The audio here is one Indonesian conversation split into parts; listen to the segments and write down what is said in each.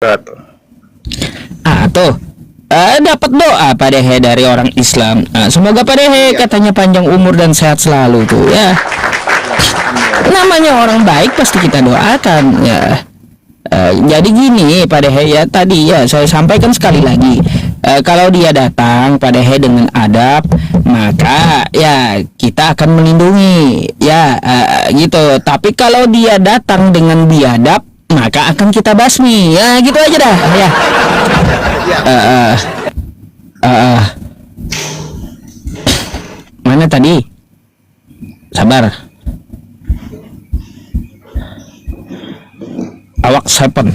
wabarakatuh. Tuh. Dapat doa Pak Dehe dari orang Islam. Semoga Pak Dehe katanya panjang umur dan sehat selalu tuh ya. Namanya orang baik pasti kita doakan ya. Jadi gini Pak Dehe ya, tadi ya saya sampaikan sekali lagi. Kalau dia datang Pak Dehe dengan adab, maka ya kita akan melindungi ya, gitu. Tapi kalau dia datang dengan biadab, maka akan kita basmi ya, gitu aja dah ya. Mana tadi? Sabar. Awak seven.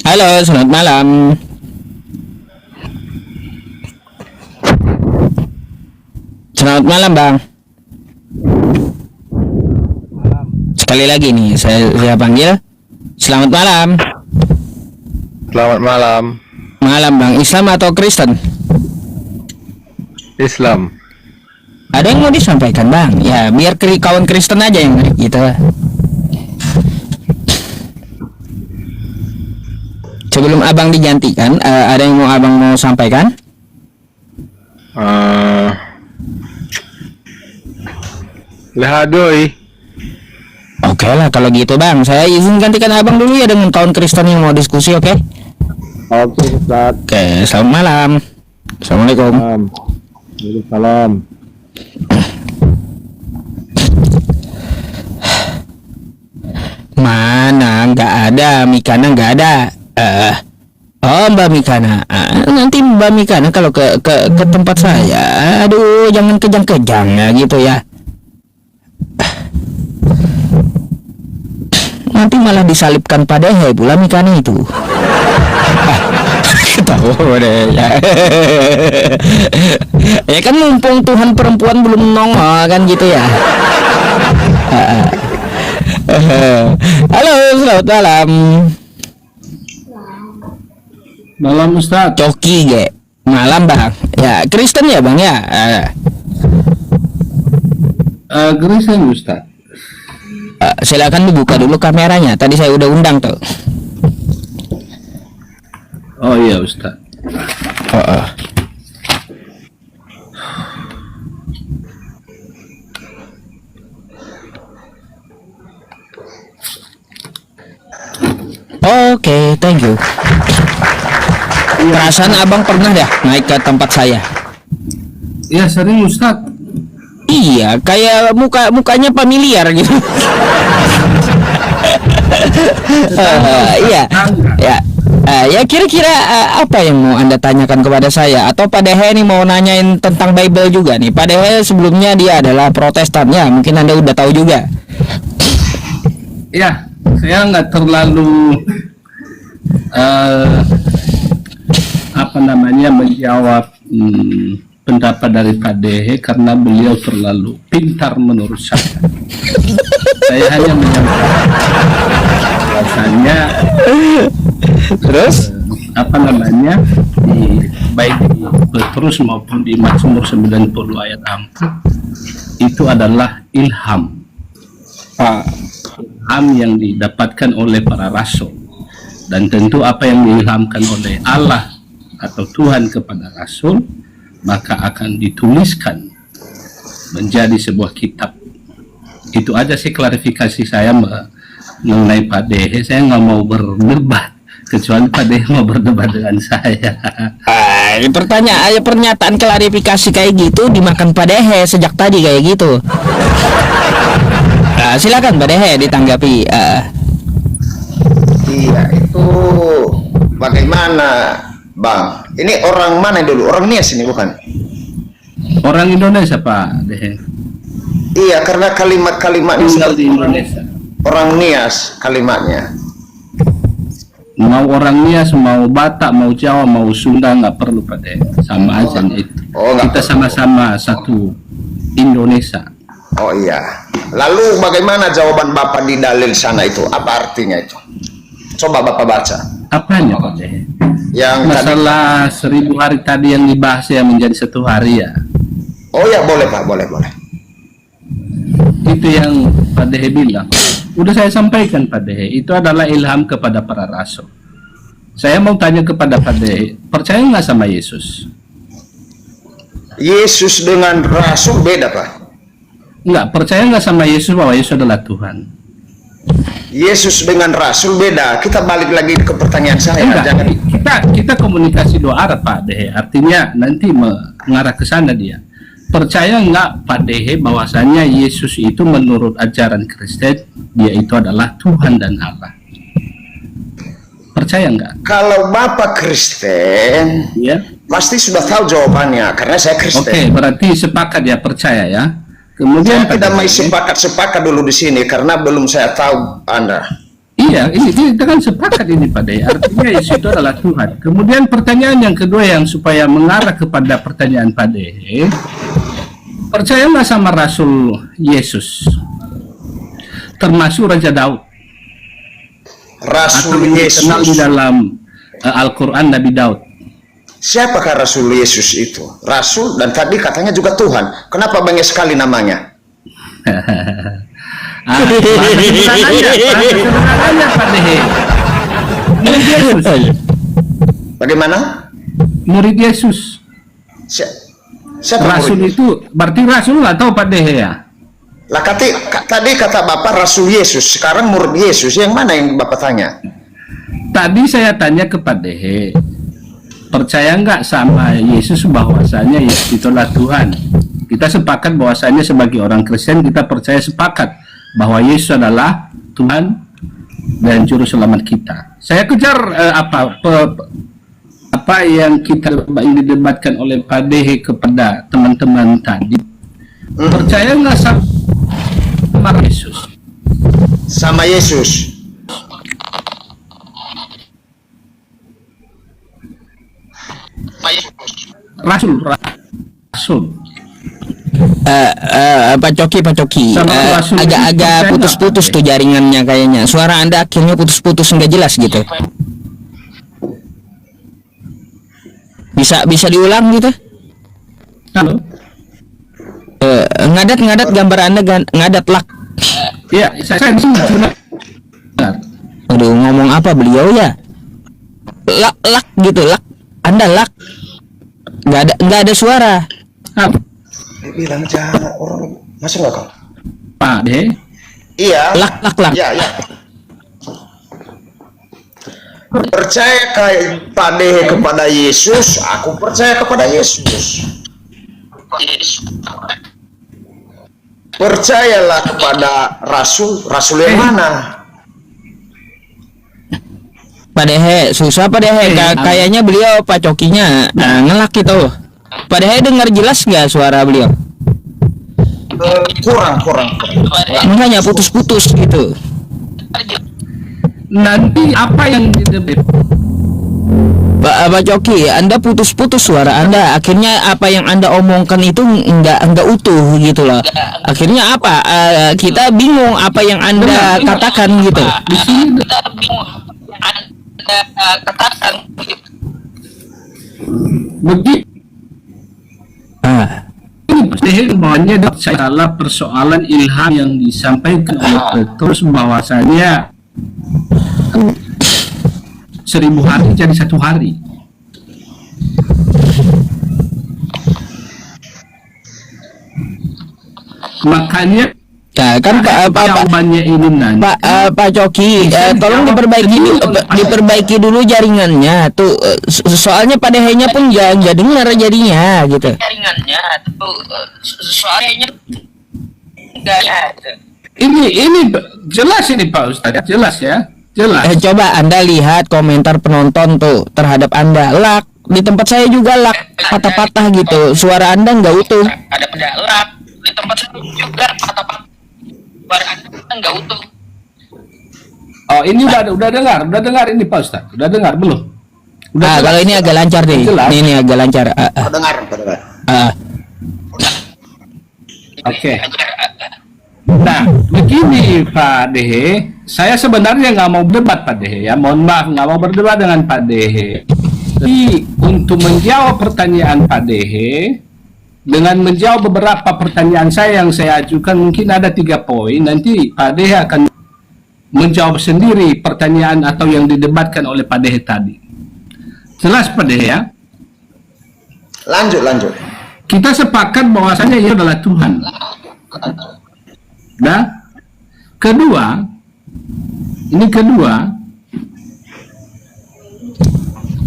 Halo, selamat malam. Selamat malam, Bang. Sekali lagi nih, saya panggil. Selamat malam. Selamat malam. Malam, Bang. Islam atau Kristen? Islam. Ada yang mau disampaikan, Bang? Ya, biar kawan Kristen aja yang gitu. Sebelum Abang digantikan, ada yang mau Abang mau sampaikan? Lehadoi. Oke lah kalau gitu, Bang. Saya izin gantikan Abang dulu ya dengan kawan Kristen yang mau diskusi, oke? Oke, Ustaz. Oke, selamat malam. Assalamualaikum. Salam. Mana nggak ada, Mikana nggak ada. Oh, Mbak Mikana. Nanti Mbak Mikana kalau ke tempat saya, aduh jangan kejang-kejang ya gitu ya. Nanti malah disalibkan pada pula Mikana itu. Tahu deh ya. Ya kan mumpung Tuhan perempuan belum nongol kan gitu ya. Halo, selamat malam. Malam Ustaz. Coki ge. Malam Bang. Ya, Kristen ya Bang ya. Kristen Ustaz. Silakan dibuka dulu kameranya. Tadi saya udah undang tuh. Oh iya Ustaz. Oke, thank you. Perasaan Abang pernah dah naik ke tempat saya. Iya sering Ustaz. Iya, kayak mukanya familiar gitu. Iya, ya. Ya kira-kira apa yang mau Anda tanyakan kepada saya? Atau Pak Dehe ini mau nanyain tentang Bible juga nih? Pak Dehe sebelumnya dia adalah Protestan ya, mungkin Anda udah tahu juga. Ya, saya nggak terlalu menjawab pendapat dari Pak Dehe karena beliau terlalu pintar menurut saya. Saya hanya menyampaikan bahasanya Terus baik di Petrus maupun di Mazmur 90 ayat 4 itu adalah ilham yang didapatkan oleh para rasul, dan tentu apa yang diilhamkan oleh Allah atau Tuhan kepada rasul maka akan dituliskan menjadi sebuah kitab. Itu aja sih klarifikasi saya mengenai Pak Dehe. Saya nggak mau berdebat kecuali Pak Dehe mau berdebat dengan saya. Pernyataan klarifikasi kayak gitu dimakan Pak Dehe sejak tadi kayak gitu. Silakan Pak Dehe ditanggapi. Iya, itu bagaimana Bang? Ini orang mana dulu? Orang Nias ini bukan? Orang Indonesia Pak Dehe. Iya, karena kalimat-kalimatnya Tinggal di Indonesia. orang Nias kalimatnya. Mau orang Nias, mau Batak, mau Jawa, mau Sunda nggak perlu Pak Dehe. Sama aja itu. Kita sama-sama satu Indonesia. Oh iya. Lalu bagaimana jawaban Bapak di dalil sana itu? Apa artinya itu? Coba Bapak baca. Apanya Pak Dehe? Yang Masalah 1000 hari tadi yang dibahas ya menjadi 1 hari ya. Oh ya, boleh Pak, boleh, boleh. Itu yang Pak Dehe bilang. Udah saya sampaikan Pak Dehe, itu adalah ilham kepada para rasul. Saya mau tanya kepada Pak Dehe, percaya nggak sama Yesus? Yesus dengan rasul beda Pak. Nggak, percaya nggak sama Yesus bahwa Yesus adalah Tuhan? Yesus dengan rasul beda. Kita balik lagi ke pertanyaan saya. Enggak, Jangan. kita komunikasi dua arah Pak Dehe. Artinya nanti mengarah ke sana dia. Percaya nggak Pak Dehe bahwasanya Yesus itu menurut ajaran Kristen dia itu adalah Tuhan dan Allah? Percaya nggak? Kalau Bapak Kristen, Ya. pasti sudah tahu jawabannya karena saya Oke, Kristen. berarti sepakat ya, percaya ya. Kemudian Saya tidak mau sepakat dulu di sini karena belum saya tahu Anda. iya, ini kita kan sepakat ini Pak Dehe. Artinya Yesus itu adalah Tuhan. Kemudian pertanyaan yang kedua yang supaya mengarah kepada pertanyaan Pak Dehe, percaya nggak sama Rasul Yesus, termasuk Raja Daud, atau Rasul dikenal di Yesus. dalam Al-Quran Nabi Daud? Siapakah Rasul Yesus itu? Rasul dan tadi katanya juga Tuhan. Kenapa banyak sekali namanya? Bahasa sederhananya Pak Dehe, murid Yesus. Bagaimana? Murid Yesus. Siapa Rasul murid? itu berarti Rasul atau Pak Dehe ya? Lah tadi kata Bapak Rasul Yesus, sekarang murid Yesus. Yang mana yang Bapak tanya? Tadi saya tanya ke Pak Dehe, percaya nggak sama Yesus bahwasanya Yesus itulah Tuhan? Kita sepakat bahwasanya sebagai orang Kristen kita percaya sepakat bahwa Yesus adalah Tuhan dan juru selamat kita. Saya kejar apa yang kita didebatkan oleh Pak Dehe kepada teman-teman tadi. Percaya nggak sama Yesus? Sama Yesus. Rasul. Pak Coki, Sama Rasul itu agak-agak percaya putus-putus nggak? tuh jaringannya kayaknya. Suara Anda akhirnya putus-putus nggak jelas gitu. Bisa diulang gitu? Halo. Ngadat gambar Anda ngadat lak. Iya, saya benar. Aduh, ngomong apa beliau ya? Lak gitu, lak. Anda lak. Nggak ada suara. Bilang jangan orang masuk nggak kau? Pak Dehe. Iya. Lak. Iya. Percaya kayak Pak Dehe kepada Yesus, aku percaya kepada Yesus. Percayalah kepada Rasul yang mana? Pak Dehe, susah Pak Dehe. Kayaknya beliau Pak Cokinya ngelak gitu. Pak Dehe dengar jelas nggak suara beliau? Kurang. Makanya putus-putus gitu. Nanti apa yang didebat? Pak Coki, Anda putus-putus suara Anda. Akhirnya apa yang Anda omongkan itu nggak utuh gitu loh. Akhirnya apa? Kita bingung apa yang Anda katakan gitu. Di sini begitu. Sebenarnya adalah persoalan ilham yang disampaikan oleh Petrus bahwasanya 1000 hari jadi 1 hari. Makanya Nah, kan jawabannya ini nanti. Pak Coki, tolong diperbaiki dulu jaringannya tuh. Soalnya Pak Dehe-nya pun nggak dengar jadinya gitu. Jaringannya tuh soalnya enggak ada. Ini jelas ini Pak Ustadz, jelas ya, jelas. Coba Anda lihat komentar penonton tuh terhadap Anda. Lak, di tempat saya juga lak, patah-patah gitu. Suara Anda nggak utuh. Ada pedalak di tempat saya juga patah-patah. Suara Anda enggak utuh. Oh, ini udah dengar ini Pak Ustadz, udah dengar belum? Udah Kalau ini agak lancar deh. Jelas. Ini agak lancar. Pendengar. Oke. Nah, begini Pak Dehe, saya sebenarnya nggak mau berdebat Pak Dehe ya, mohon maaf nggak mau berdebat dengan Pak Dehe. Tapi untuk menjawab pertanyaan Pak Dehe, dengan menjawab beberapa pertanyaan saya yang saya ajukan, mungkin ada 3 poin. Nanti Pak Dehe akan menjawab sendiri pertanyaan atau yang didebatkan oleh Pak Dehe tadi. Jelas Pak Dehe ya? Lanjut. Kita sepakat bahwasanya ia adalah Tuhan. Nah, kedua,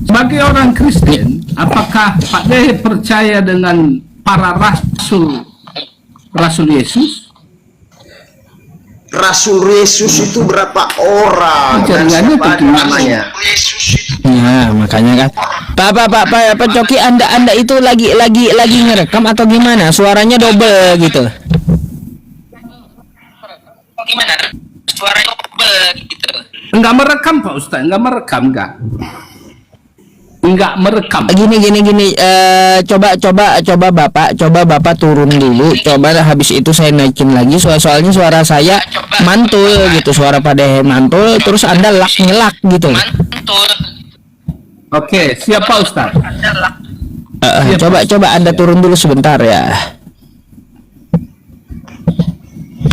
sebagai orang Kristen, apakah Pak Dehe percaya dengan para Rasul Yesus? Rasul Yesus itu berapa orang? Dan Jaringannya siapa tentu namanya? Ya, makanya kan. Pak Coki, Anda itu lagi ngerekam atau gimana? Suaranya double gitu. Gimana? Suara double gitu. Enggak merekam Pak Ustaz, enggak merekam. Gini. Coba Bapak turun dulu. Coba habis itu saya naikin lagi. Soalnya suara saya mantul gitu. Suara Pak Dehe mantul. Terus Anda ngelak gitu. Mantul. Oke, siapa Ustaz? Coba Anda turun dulu sebentar ya.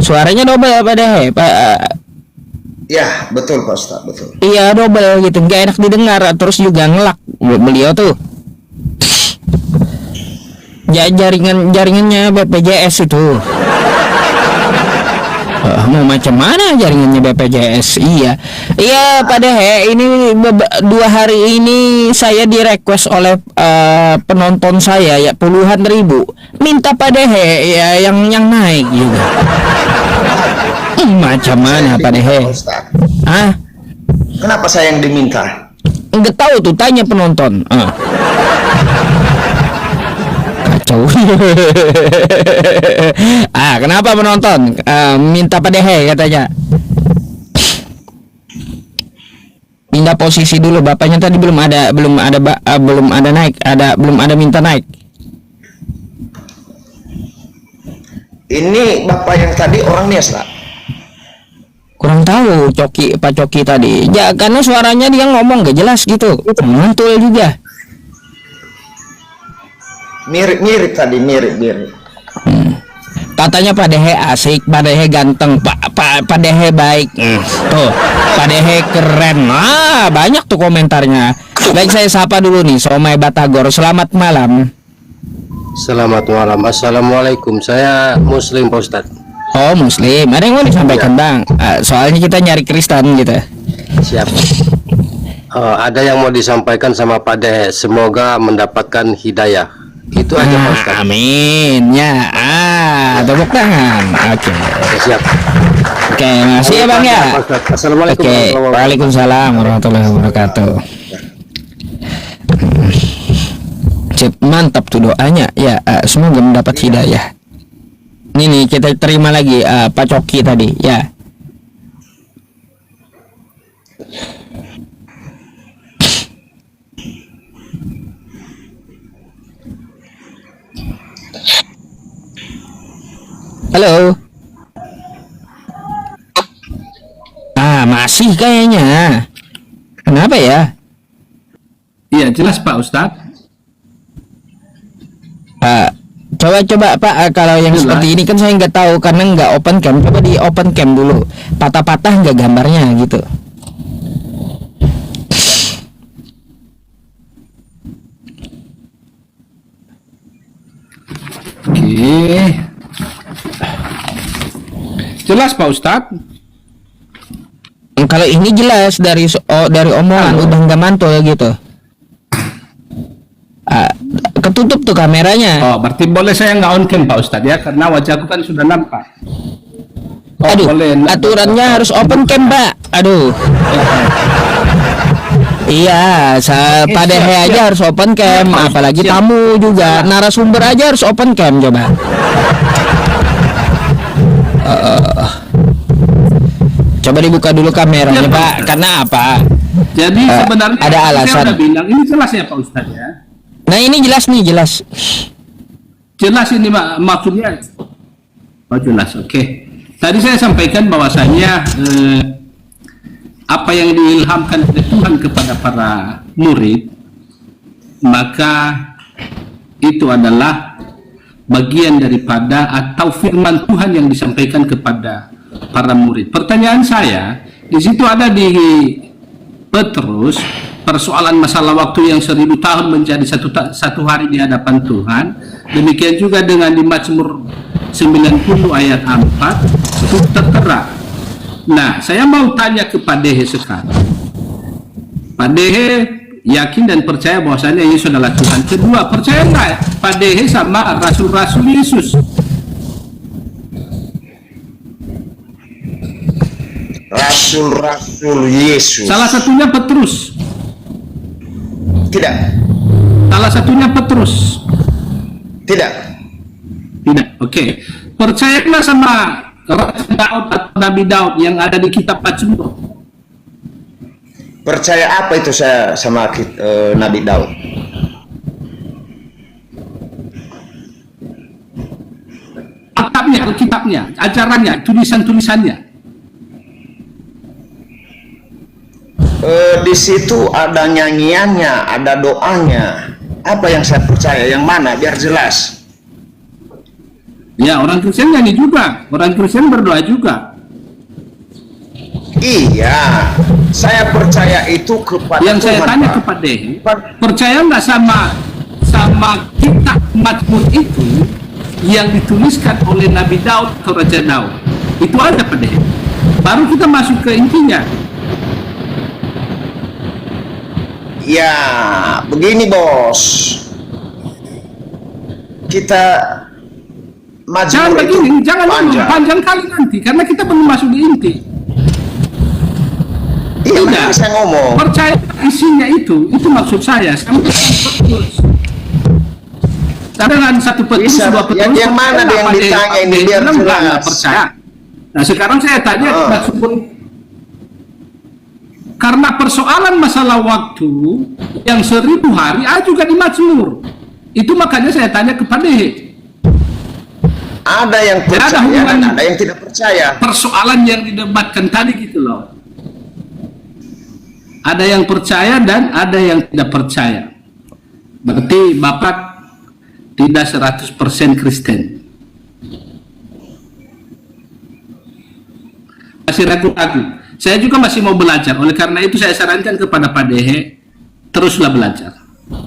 Suaranya double Pak Dehe. Ya, betul Pak Ustaz, betul. Iya, double gitu, nggak enak didengar. Terus juga ngelak beliau tuh. Jaringannya BPJS itu. Mau macam mana jaringannya BPJS? Iya Pak Dehe, ini 2 hari ini saya di-request oleh penonton saya ya, puluhan ribu minta Pak Dehe ya yang naik juga. Macam mana Pak Dehe? Ah? Kenapa saya yang diminta? Enggak tahu tuh, tanya penonton. Kacau. Kenapa penonton minta Pak Dehe katanya? Pindah posisi dulu, bapaknya tadi belum ada naik, belum ada minta naik. Ini Bapak yang tadi orang Nias lah. Kurang tahu Pak Coki tadi. Ya karena suaranya dia ngomong gak jelas gitu. Mantul juga. Mirip tadi, mirip. Katanya Pak Dehe asik, Pak Dehe ganteng, Pak Dehe baik. Tuh, Pak Dehe keren. Banyak tuh komentarnya. Baik, saya sapa dulu nih Somai Batagor. Selamat malam. Selamat malam. Assalamualaikum. Saya Muslim Pak Ustadz. Oh, Muslim. Ada yang mau disampaikan Bang? Soalnya kita nyari Kristen gitu. Siap. Ada yang mau disampaikan sama Pak Dehe. Semoga mendapatkan hidayah. Itu aja Pak Ustadz. Amin ya. Tepuk tangan. Oke. Siap. Oke, makasih ya Bang ya. Assalamualaikum. Oke, waalaikumsalam warahmatullahi wabarakatuh. Sip, mantap tuh doanya ya. Semoga mendapat hidayah. Ini nih kita terima lagi Pak Coki tadi ya. Halo. Masih kayaknya. Kenapa ya? Iya, jelas Pak Ustadz. Coba Pak, kalau yang Jelas. seperti ini kan saya nggak tahu karena nggak open cam. Coba di open cam dulu. Patah-patah nggak gambarnya gitu. Oke. Jelas Pak Ustadz. Kalau ini jelas dari omongan udah nggak mantul gitu. Ketutup tuh kameranya. Oh, berarti boleh saya nggak on cam Pak Ustadz ya, karena wajahku kan sudah nampak. Oh, Aduh, boleh. aturannya harus open cam Pak. Aduh. Iya, Pak Dehe aja harus open cam, apalagi tamu juga, narasumber aja harus open cam coba. Coba dibuka dulu kameranya Pak, karena apa? Jadi sebenarnya ada alasan. saya udah bilang ini jelas ya Pak Ustadz ya. Nah ini jelas nih, jelas. Jelas ini maksudnya. Oh jelas, oke. Tadi saya sampaikan bahwasanya apa yang diilhamkan oleh Tuhan kepada para murid, maka itu adalah bagian daripada atau firman Tuhan yang disampaikan kepada para murid. Pertanyaan saya, di situ ada di Petrus persoalan masalah waktu yang 1000 tahun menjadi satu hari di hadapan Tuhan. Demikian juga dengan di Mazmur 90 ayat 4 itu tertera. Nah, saya mau tanya ke Pak Dehe sekarang. Pak Dehe yakin dan percaya bahwasanya Yesus adalah Tuhan. Kedua, percaya nggak Pak Dehe sama rasul-rasul Yesus? Rasul-rasul Yesus. Salah satunya Petrus. Tidak. Salah satunya Petrus. Tidak. Tidak. Oke. Percaya nggak sama Raja Daud atau Nabi Daud yang ada di kitab Mazmur? Percaya apa itu saya sama Nabi Daud? Alkitabnya, ajarannya, tulisan-tulisannya. Di situ ada nyanyiannya, ada doanya. Apa yang saya percaya? Yang mana? Biar jelas. Ya, orang Kristen nyanyi juga, orang Kristen berdoa juga. Iya, saya percaya itu kepada Yang Tuhan, saya tanya Pak. kepada Dehe, percaya nggak sama kitab Mazmur itu yang dituliskan oleh Nabi Daud atau Raja Daud? Itu ada Pak Dehe. Baru kita masuk ke intinya. Ya, begini bos. Kita Jangan Mazmur itu begini, jangan panjang. panjang kali nanti, karena kita belum masuk di inti. Iya, Tidak. makanya saya ngomong. Percaya isinya itu maksud saya. Sampai Petrus. Dengan satu Petrus, Bisa. dua Petrus. Yang mana percaya yang apa ditanya ini dia biar bilang nggak jelas. percaya. Nah sekarang saya tanya karena persoalan masalah waktu yang 1000 hari ada juga di Mazmur. Itu makanya saya tanya kepada Dehe. Ada yang Tidak ada percaya hubungan dan ada yang tidak percaya. persoalan yang didebatkan tadi gitu loh. Ada yang percaya dan ada yang tidak percaya. Berarti Bapak tidak 100% Kristen. Masih ragu-ragu. Saya juga masih mau belajar. Oleh karena itu saya sarankan kepada Pak Dehe, teruslah belajar.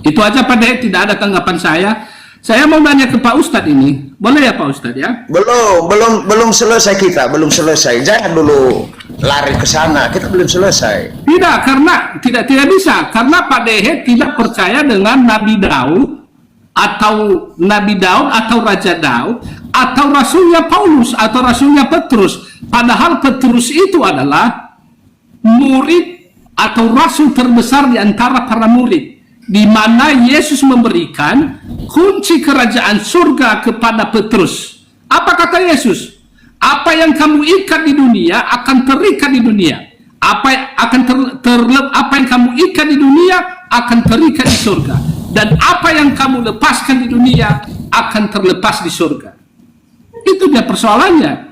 Itu aja Pak Dehe, tidak ada tanggapan saya. Saya mau nanya ke Pak Ustadz ini. Boleh ya Pak Ustadz ya? Belum selesai kita, belum selesai. Jangan dulu lari ke sana. Kita belum selesai. Tidak, karena tidak bisa. Karena Pak Dehe tidak percaya dengan Nabi Daud atau Raja Daud atau Rasulnya Paulus atau Rasulnya Petrus. Padahal Petrus itu adalah murid atau rasul terbesar di antara para murid, di mana Yesus memberikan kunci kerajaan surga kepada Petrus. Apa kata Yesus? Apa yang kamu ikat di dunia akan terikat di dunia. Apa yang kamu ikat di dunia akan terikat di surga. Dan apa yang kamu lepaskan di dunia akan terlepas di surga. Itu dia persoalannya.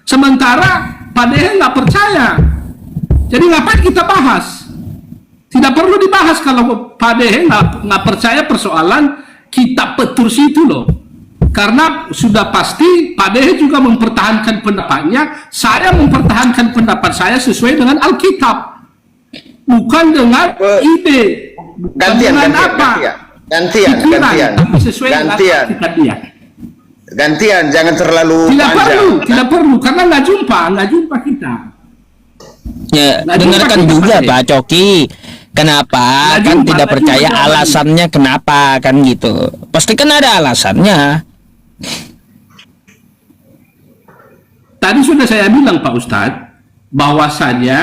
Sementara Pak Dehe nggak percaya. Jadi ngapain kita bahas? Tidak perlu dibahas kalau Pak Dehe nggak percaya persoalan kitab Petrus itu loh. Karena sudah pasti Pak Dehe juga mempertahankan pendapatnya. Saya mempertahankan pendapat saya sesuai dengan Alkitab. Bukan dengan ide. Gantian. Gantian, jangan terlalu panjang. Tidak perlu, karena nggak jumpa kita. Ya, Nggak dengarkan jumpa juga kita, Pak Coki. Kenapa Nggak kan jumpa, tidak nggak percaya jumpa jawabannya. alasannya kenapa kan gitu. Pasti kan ada alasannya. Tadi sudah saya bilang Pak Ustadz, bahwasanya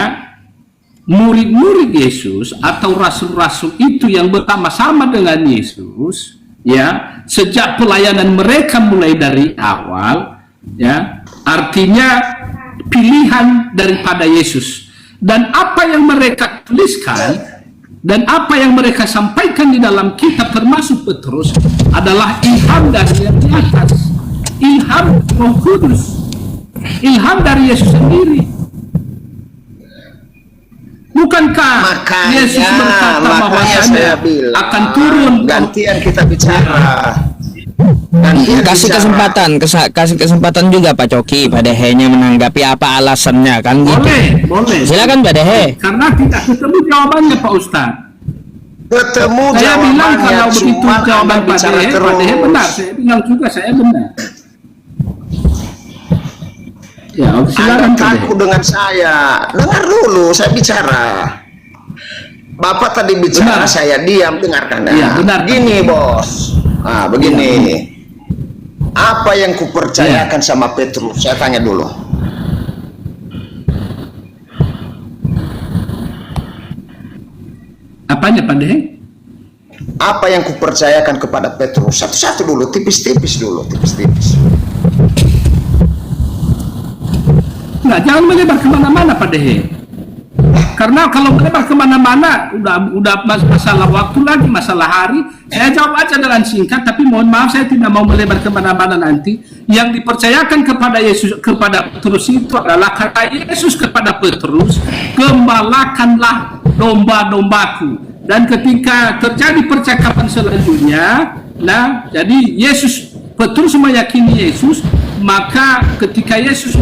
murid-murid Yesus atau rasul-rasul itu yang bersama-sama dengan Yesus, ya, sejak pelayanan mereka mulai dari awal, ya, artinya pilihan daripada Yesus. Dan apa yang mereka tuliskan dan apa yang mereka sampaikan di dalam kitab termasuk Petrus adalah ilham dari yang di atas, ilham Roh Kudus, ilham dari Yesus sendiri. Bukankah Yesus berkata bahwasanya akan turun? Gantian kita bicara. Dan dia Kasih bicara. kasih kesempatan juga Pak Coki, Pak Dehe-nya menanggapi apa alasannya kan gitu. Boleh. Silakan Pak Dehe. Karena tidak ketemu jawabannya Pak Ustadz. Ketemu Saya bilang jawabannya, kalau begitu cuma jawaban Anda Pak bicara Dehe terus. benar. Saya bilang juga saya benar. Ya, Anda silakan Pak Dehe. takut dengan saya. Dengar dulu, saya bicara. Bapak tadi bicara, Benar. saya diam, dengarkan. Iya, benar. Gini, Bos. Nah, begini. Apa yang kupercayakan sama Petrus? Saya tanya dulu. Apanya Pak Dehe? Apa yang kupercayakan kepada Petrus? Satu-satu dulu, tipis-tipis dulu, tipis-tipis. Nah, jangan melebar kemana-mana Pak Dehe. Karena kalau melebar kemana-mana, udah masalah waktu lagi, masalah hari. Saya jawab aja dengan singkat, tapi mohon maaf saya tidak mau melebar kemana-mana nanti. Yang dipercayakan kepada Yesus, kepada Petrus itu adalah kata Yesus kepada Petrus, gembalakanlah domba-dombaku. Dan ketika terjadi percakapan selanjutnya, nah, jadi Petrus meyakini Yesus, maka ketika Yesus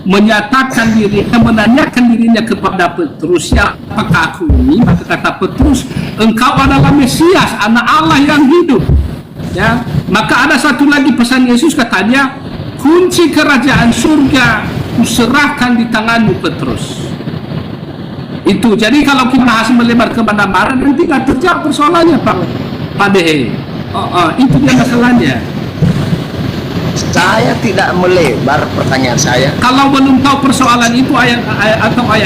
menyatakan dirinya, menanyakan dirinya kepada Petrus, siapakah aku ini? Maka kata Petrus, engkau adalah Mesias, anak Allah yang hidup. Ya, maka ada satu lagi pesan Yesus, katanya, kunci kerajaan surga kuserahkan di tanganmu Petrus. Itu, jadi kalau kita harus melebar kemana-mana, nanti nggak terjawab persoalannya Pak Dehe. Itu dia masalahnya. Saya tidak melebar pertanyaan saya. Kalau belum tahu persoalan itu ayat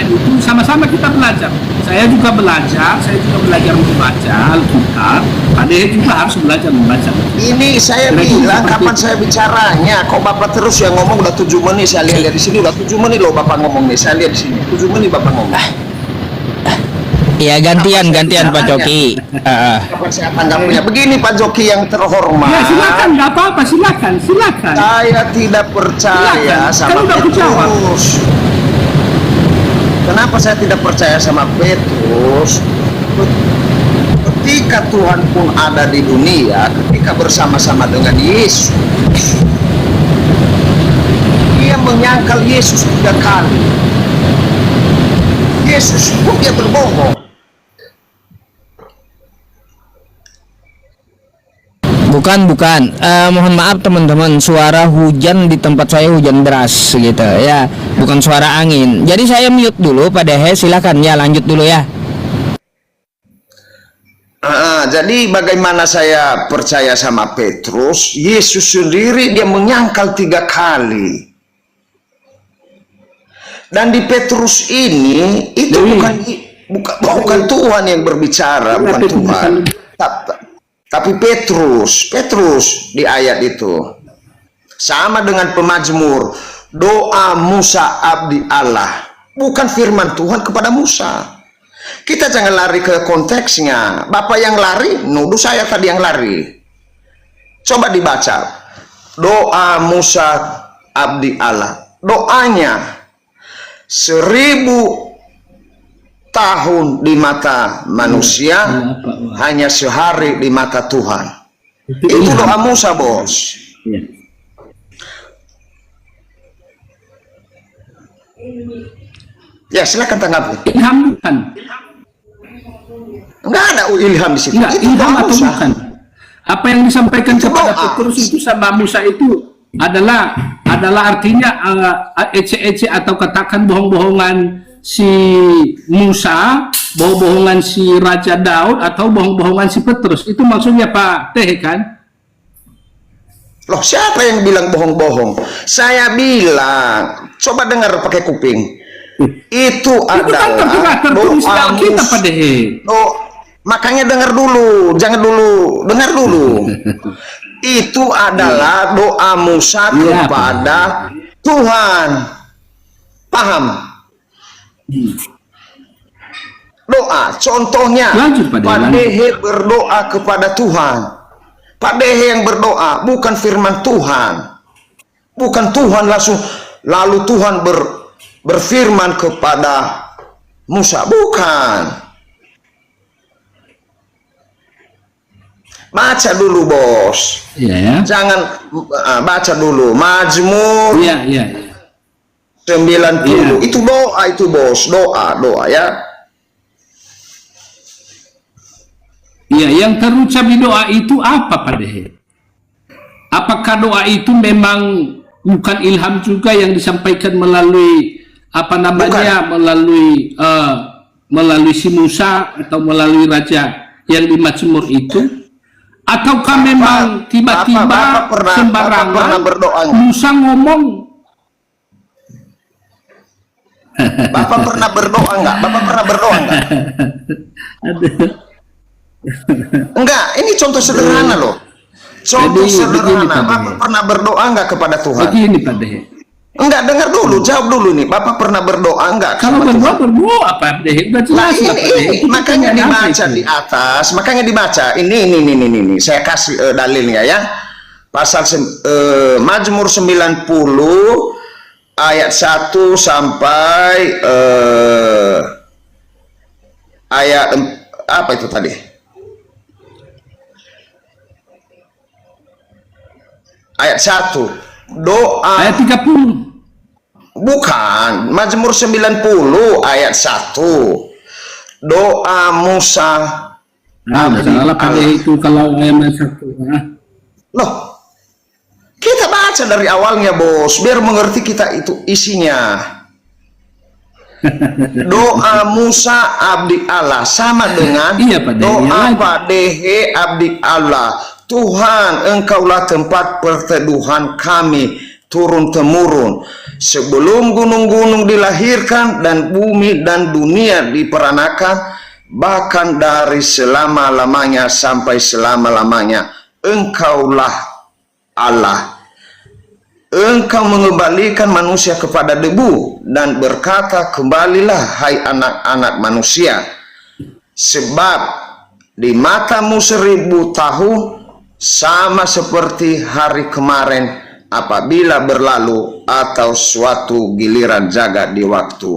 itu, sama-sama kita belajar. Saya juga belajar membaca Alkitab. Pak Dehe juga harus belajar membaca. Ini saya Kira-kira bilang seperti kapan itu. saya bicaranya. Kok Bapak terus yang ngomong udah 7 menit. Saya lihat di sini udah 7 menit loh Bapak ngomong nih. Saya lihat di sini 7 menit Bapak ngomong. Ya gantian Pak Coki. Kapan saya tanggapinya? Begini Pak Joki yang terhormat. Ya silakan, nggak apa-apa, silakan. Saya tidak percaya Silakan, sama kan udah aku jawab. Petrus. Kenapa saya tidak percaya sama Petrus? Ketika Tuhan pun ada di dunia, ketika bersama-sama dengan Yesus, dia menyangkal Yesus 3 kali. Yesus pun dia berbohong. Bukan. Mohon maaf teman-teman, suara hujan di tempat saya hujan deras gitu ya, bukan suara angin. Jadi saya mute dulu Pak Dehe, silakan ya lanjut dulu ya. Jadi bagaimana saya percaya sama Petrus? Yesus sendiri dia menyangkal 3 kali. Dan di Petrus ini itu bukan Tuhan yang berbicara, bukan Tuhan. Tapi Petrus di ayat itu sama dengan pemazmur, doa Musa abdi Allah, bukan firman Tuhan kepada Musa. Kita jangan lari ke konteksnya. Bapak yang lari, nuduh saya tadi yang lari. Coba dibaca doa Musa abdi Allah. Doanya 1000 tahun di mata manusia, hanya sehari di mata Tuhan. Itu doa Musa, Bos. Ya. Ya, silakan tanggapi. Ilham bukan? Enggak ada ilham di situ. Enggak, Itu ilham doa atau Musa. bukan? Apa yang disampaikan Itu kepada doa. Petrus itu sama Musa itu adalah artinya ece-ece atau katakan bohong-bohongan si Musa, bohong-bohongan si Raja Daud, atau bohong-bohongan si Petrus. Itu maksudnya Pak Dehe kan? Loh, siapa yang bilang bohong-bohong? Saya bilang, coba dengar pakai kuping. Itu Itu kan adalah tertulis di doa Alkitab Pak Musa. Dehe. Makanya dengar dulu, jangan dulu, dengar dulu. Itu adalah doa Musa Iya, kepada Tuhan. Paham? Doa, contohnya Lanjut, Pak Dehe, Pak lanjut. Dehe berdoa kepada Tuhan. Pak Dehe yang berdoa, bukan firman Tuhan. Bukan Tuhan lalu Tuhan berfirman kepada Musa, bukan. Baca dulu, Bos. Iya ya. Jangan baca dulu. Mazmur Iya, iya, iya. 90. Itu doa itu, Bos. Doa ya. Iya, yang terucap di doa itu apa, Pak Dehe? Apakah doa itu memang bukan ilham juga yang disampaikan melalui apa namanya, melalui si Musa atau melalui raja yang di Mazmur itu? Ataukah memang tiba-tiba Bapak pernah sembarangan berdoa nggak? Musa ngomong? Bapak pernah berdoa nggak? Enggak, ini contoh sederhana loh. Contoh Jadi, begini, sederhana. Pak Bapak Dehe. pernah berdoa nggak kepada Tuhan? Begini, Pak Dehe. Enggak, dengar dulu, jawab dulu nih. Bapak pernah berdoa enggak Kalau sama Tuhan? berdoa, Pak Dehe, udah Nah, jelas lah, Pak Dehe. ini Itu makanya pertanyaan apa dibaca itu? di atas, makanya dibaca. Ini. Saya kasih dalilnya ya. Pasal Mazmur 90 ayat 1 sampai ayat apa itu tadi? Ayat 1. Doa Ayat 30. bukan, Mazmur 90 ayat 1. Doa Musa. Nah, salah Pak Dehe itu kalau ayat 1. Loh, kita baca dari awalnya, Bos, biar mengerti kita itu isinya. Doa Musa abdi Allah sama dengan Iya, Pak Dehe. doa Iya, Pak Dehe abdi Allah. Tuhan, engkaulah tempat perteduhan kami turun-temurun. Sebelum gunung-gunung dilahirkan dan bumi dan dunia diperanakan, bahkan dari selama-lamanya sampai selama-lamanya, engkaulah Allah. Engkau mengembalikan manusia kepada debu dan berkata, kembalilah hai anak-anak manusia. Sebab di matamu 1000 tahun sama seperti hari kemarin apabila berlalu, atau suatu giliran jaga di waktu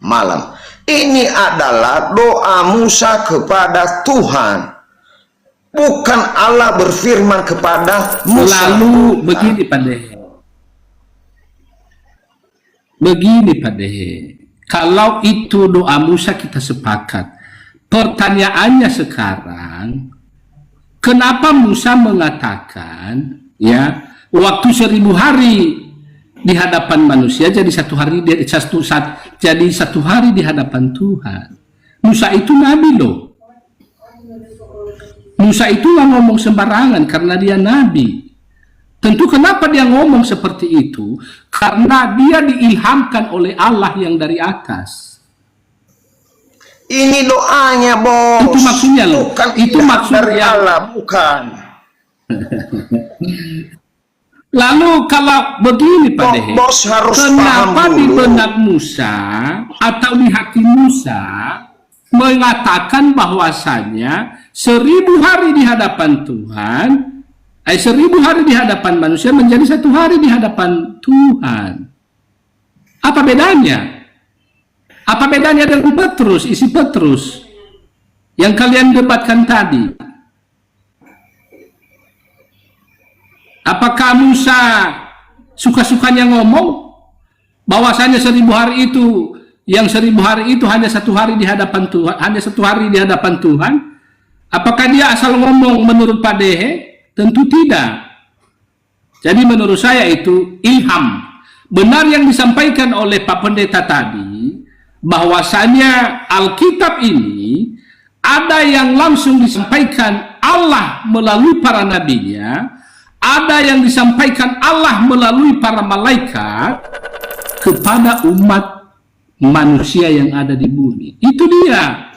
malam. Ini adalah doa Musa kepada Tuhan. Bukan Allah berfirman kepada Musa. Lalu begini, Pak Dehe. Begini, Pak Dehe. Kalau itu doa Musa kita sepakat. Pertanyaannya sekarang, kenapa Musa mengatakan ya waktu 1000 hari di hadapan manusia jadi satu hari di hadapan Tuhan? Musa itu nabi loh. Musa itu nggak ngomong sembarangan karena dia nabi. Tentu kenapa dia ngomong seperti itu? Karena dia diilhamkan oleh Allah yang dari atas. Ini doanya, Bos. Itu maksudnya loh. Bukan Itu ilham maksudnya. dari Allah, bukan. Lalu kalau begini Pak Dehe, Bos harus kenapa paham di dulu. benak Musa atau di hati Musa mengatakan bahwasanya 1000 hari di hadapan Tuhan, 1000 hari di hadapan manusia menjadi 1 hari di hadapan Tuhan? Apa bedanya? Apa bedanya dengan Petrus, isi Petrus yang kalian debatkan tadi? Apakah Musa suka-sukanya ngomong bahwasanya 1000 hari itu, yang 1000 hari itu hanya 1 hari di hadapan Tuhan, hanya 1 hari di hadapan Tuhan? Apakah dia asal ngomong menurut Pak Dehe? Tentu tidak. Jadi menurut saya itu ilham. Benar yang disampaikan oleh Pak Pendeta tadi, bahwasanya Alkitab ini ada yang langsung disampaikan Allah melalui para nabinya, ada yang disampaikan Allah melalui para malaikat kepada umat manusia yang ada di bumi. Itu dia.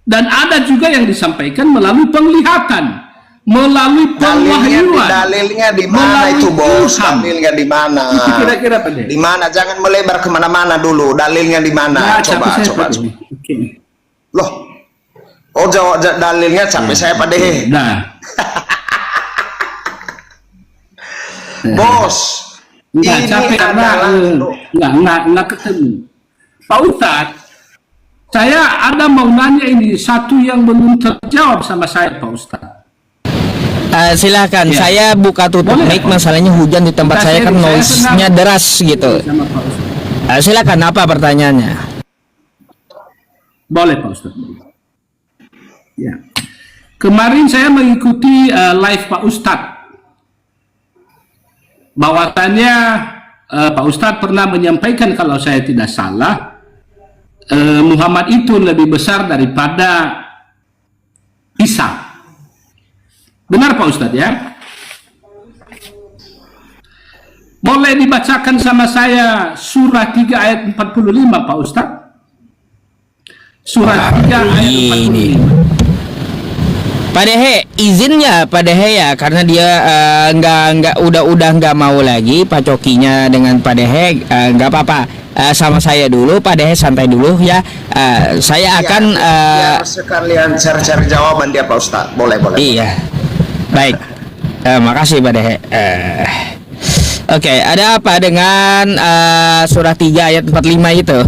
Dan ada juga yang disampaikan melalui penglihatan, melalui penwahyuan. Dalilnya di mana itu, Bos? ilham. Dalilnya di mana? Itu kira-kira Pak Dehe. Di mana? Jangan melebar kemana-mana dulu. Dalilnya di mana? Nah, Coba. Oke. Loh, oh jawab dalilnya capek saya Pak Dehe. Nah, Bos, nggak ini capek karena adalah nggak ketemu. Pak Ustadz, saya ada mau nanya ini satu yang belum terjawab sama saya, Pak Ustadz. Silakan, Ya. saya buka tutup Boleh, mic. Pak. Masalahnya hujan di tempat Kita saya kan sharing, saya noise-nya senang. deras gitu. Sama Pak Ustadz. Silakan, apa pertanyaannya? Boleh Pak Ustadz. Ya. Kemarin saya mengikuti live Pak Ustadz. Bahwasannya Pak Ustadz pernah menyampaikan, kalau saya tidak salah, Muhammad itu lebih besar daripada Isa. Benar Pak Ustadz ya? Boleh dibacakan sama saya surah 3 ayat 45 Pak Ustadz? Surah 3 ayat ini. 45. Pak Dehe, izinnya Pak Dehe ya, karena dia udah nggak mau lagi Pak Cokinya dengan Pak Dehe, nggak apa-apa. Sama saya dulu, Pak Dehe santai dulu ya. Saya akan biar sekalian cari-cari jawaban dia Pak Ustadz. Boleh. iya. Baik. Makasih Pak Dehe. Oke, ada apa dengan surah 3 ayat 45 itu?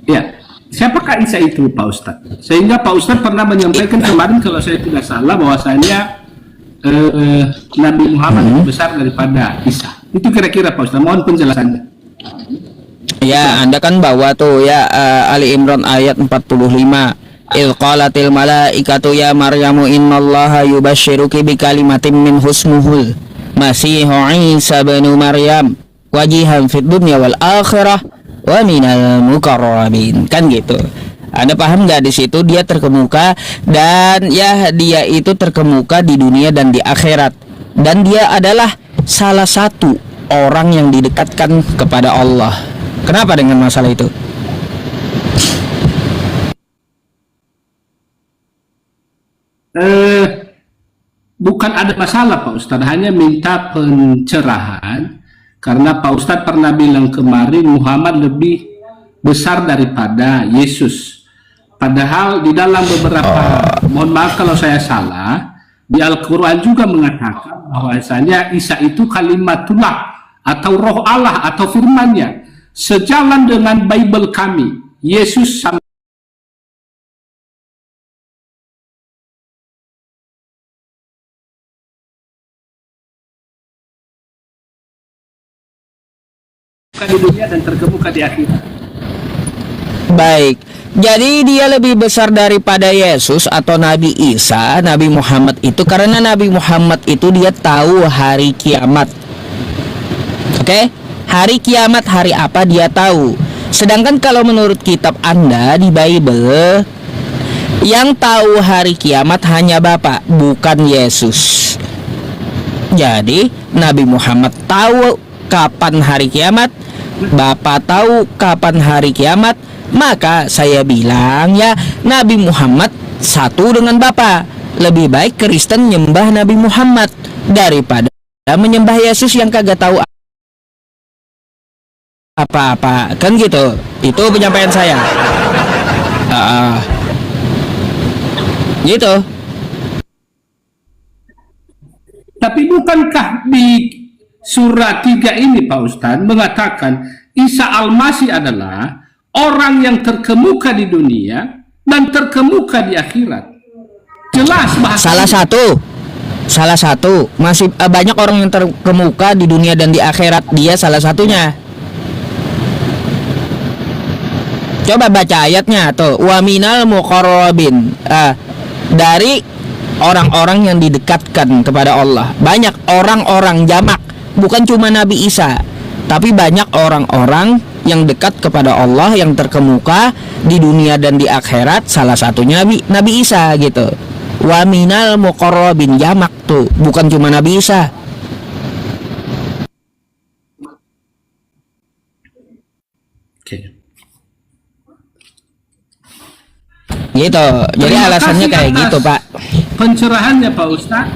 Ya, siapakah Isa itu Pak Ustadz? Sehingga Pak Ustadz pernah menyampaikan kemarin, kalau saya tidak salah, bahwasanya Nabi Muhammad lebih besar daripada Isa. Itu kira-kira Pak Ustadz, mohon penjelasannya. Ya, Anda kan bawa tuh ya Ali Imran ayat 45. Il qalatil malaikatu ya Maryamu innallaha yubashshiruki bikalimatin min husmuhul Masihu Isa bin Maryam wajihan fid dunya wal akhirah wa minal muqarrabin. Kan gitu. Anda paham nggak, di situ dia terkemuka, dan ya dia itu terkemuka di dunia dan di akhirat, dan dia adalah salah satu orang yang didekatkan kepada Allah. Kenapa dengan masalah itu? Bukan ada masalah Pak Ustadz, hanya minta pencerahan, karena Pak Ustadz pernah bilang kemarin Muhammad lebih besar daripada Yesus. Padahal di dalam beberapa, mohon maaf kalau saya salah, di Al-Quran juga mengatakan bahwasanya Isa itu kalimatullah atau roh Allah atau firman-Nya. Sejalan dengan Bible kami, Yesus sama di dunia dan terkemuka di akhirat. Baik, jadi dia lebih besar daripada Yesus atau Nabi Isa, Nabi Muhammad itu, karena Nabi Muhammad itu dia tahu hari kiamat. Oke? Hari kiamat hari apa dia tahu. Sedangkan kalau menurut kitab Anda di Bible, yang tahu hari kiamat hanya Bapak, bukan Yesus. Jadi Nabi Muhammad tahu kapan hari kiamat, Bapak tahu kapan hari kiamat, maka saya bilang ya Nabi Muhammad satu dengan Bapak. Lebih baik Kristen nyembah Nabi Muhammad daripada menyembah Yesus yang kagak tahu apa-apa, kan gitu. Itu penyampaian saya. Gitu. Tapi bukankah di surah 3 ini Pak Ustadz mengatakan Isa Al-Masih adalah orang yang terkemuka di dunia dan terkemuka di akhirat? Jelas bahasa. Salah satu. Masih banyak orang yang terkemuka di dunia dan di akhirat. Dia salah satunya. Coba baca ayatnya tuh. Wa minal muqarrabin. Dari orang-orang yang didekatkan kepada Allah. Banyak orang-orang jamak, bukan cuma Nabi Isa, tapi banyak orang-orang yang dekat kepada Allah, yang terkemuka di dunia dan di akhirat. Salah satunya Nabi Isa gitu. Wa minal muqarrabin, jamak tuh, bukan cuma Nabi Isa. Oke. Gitu. Jadi Terima alasannya kasih kayak atas gitu, Pak. Pencerahannya Pak Ustadz.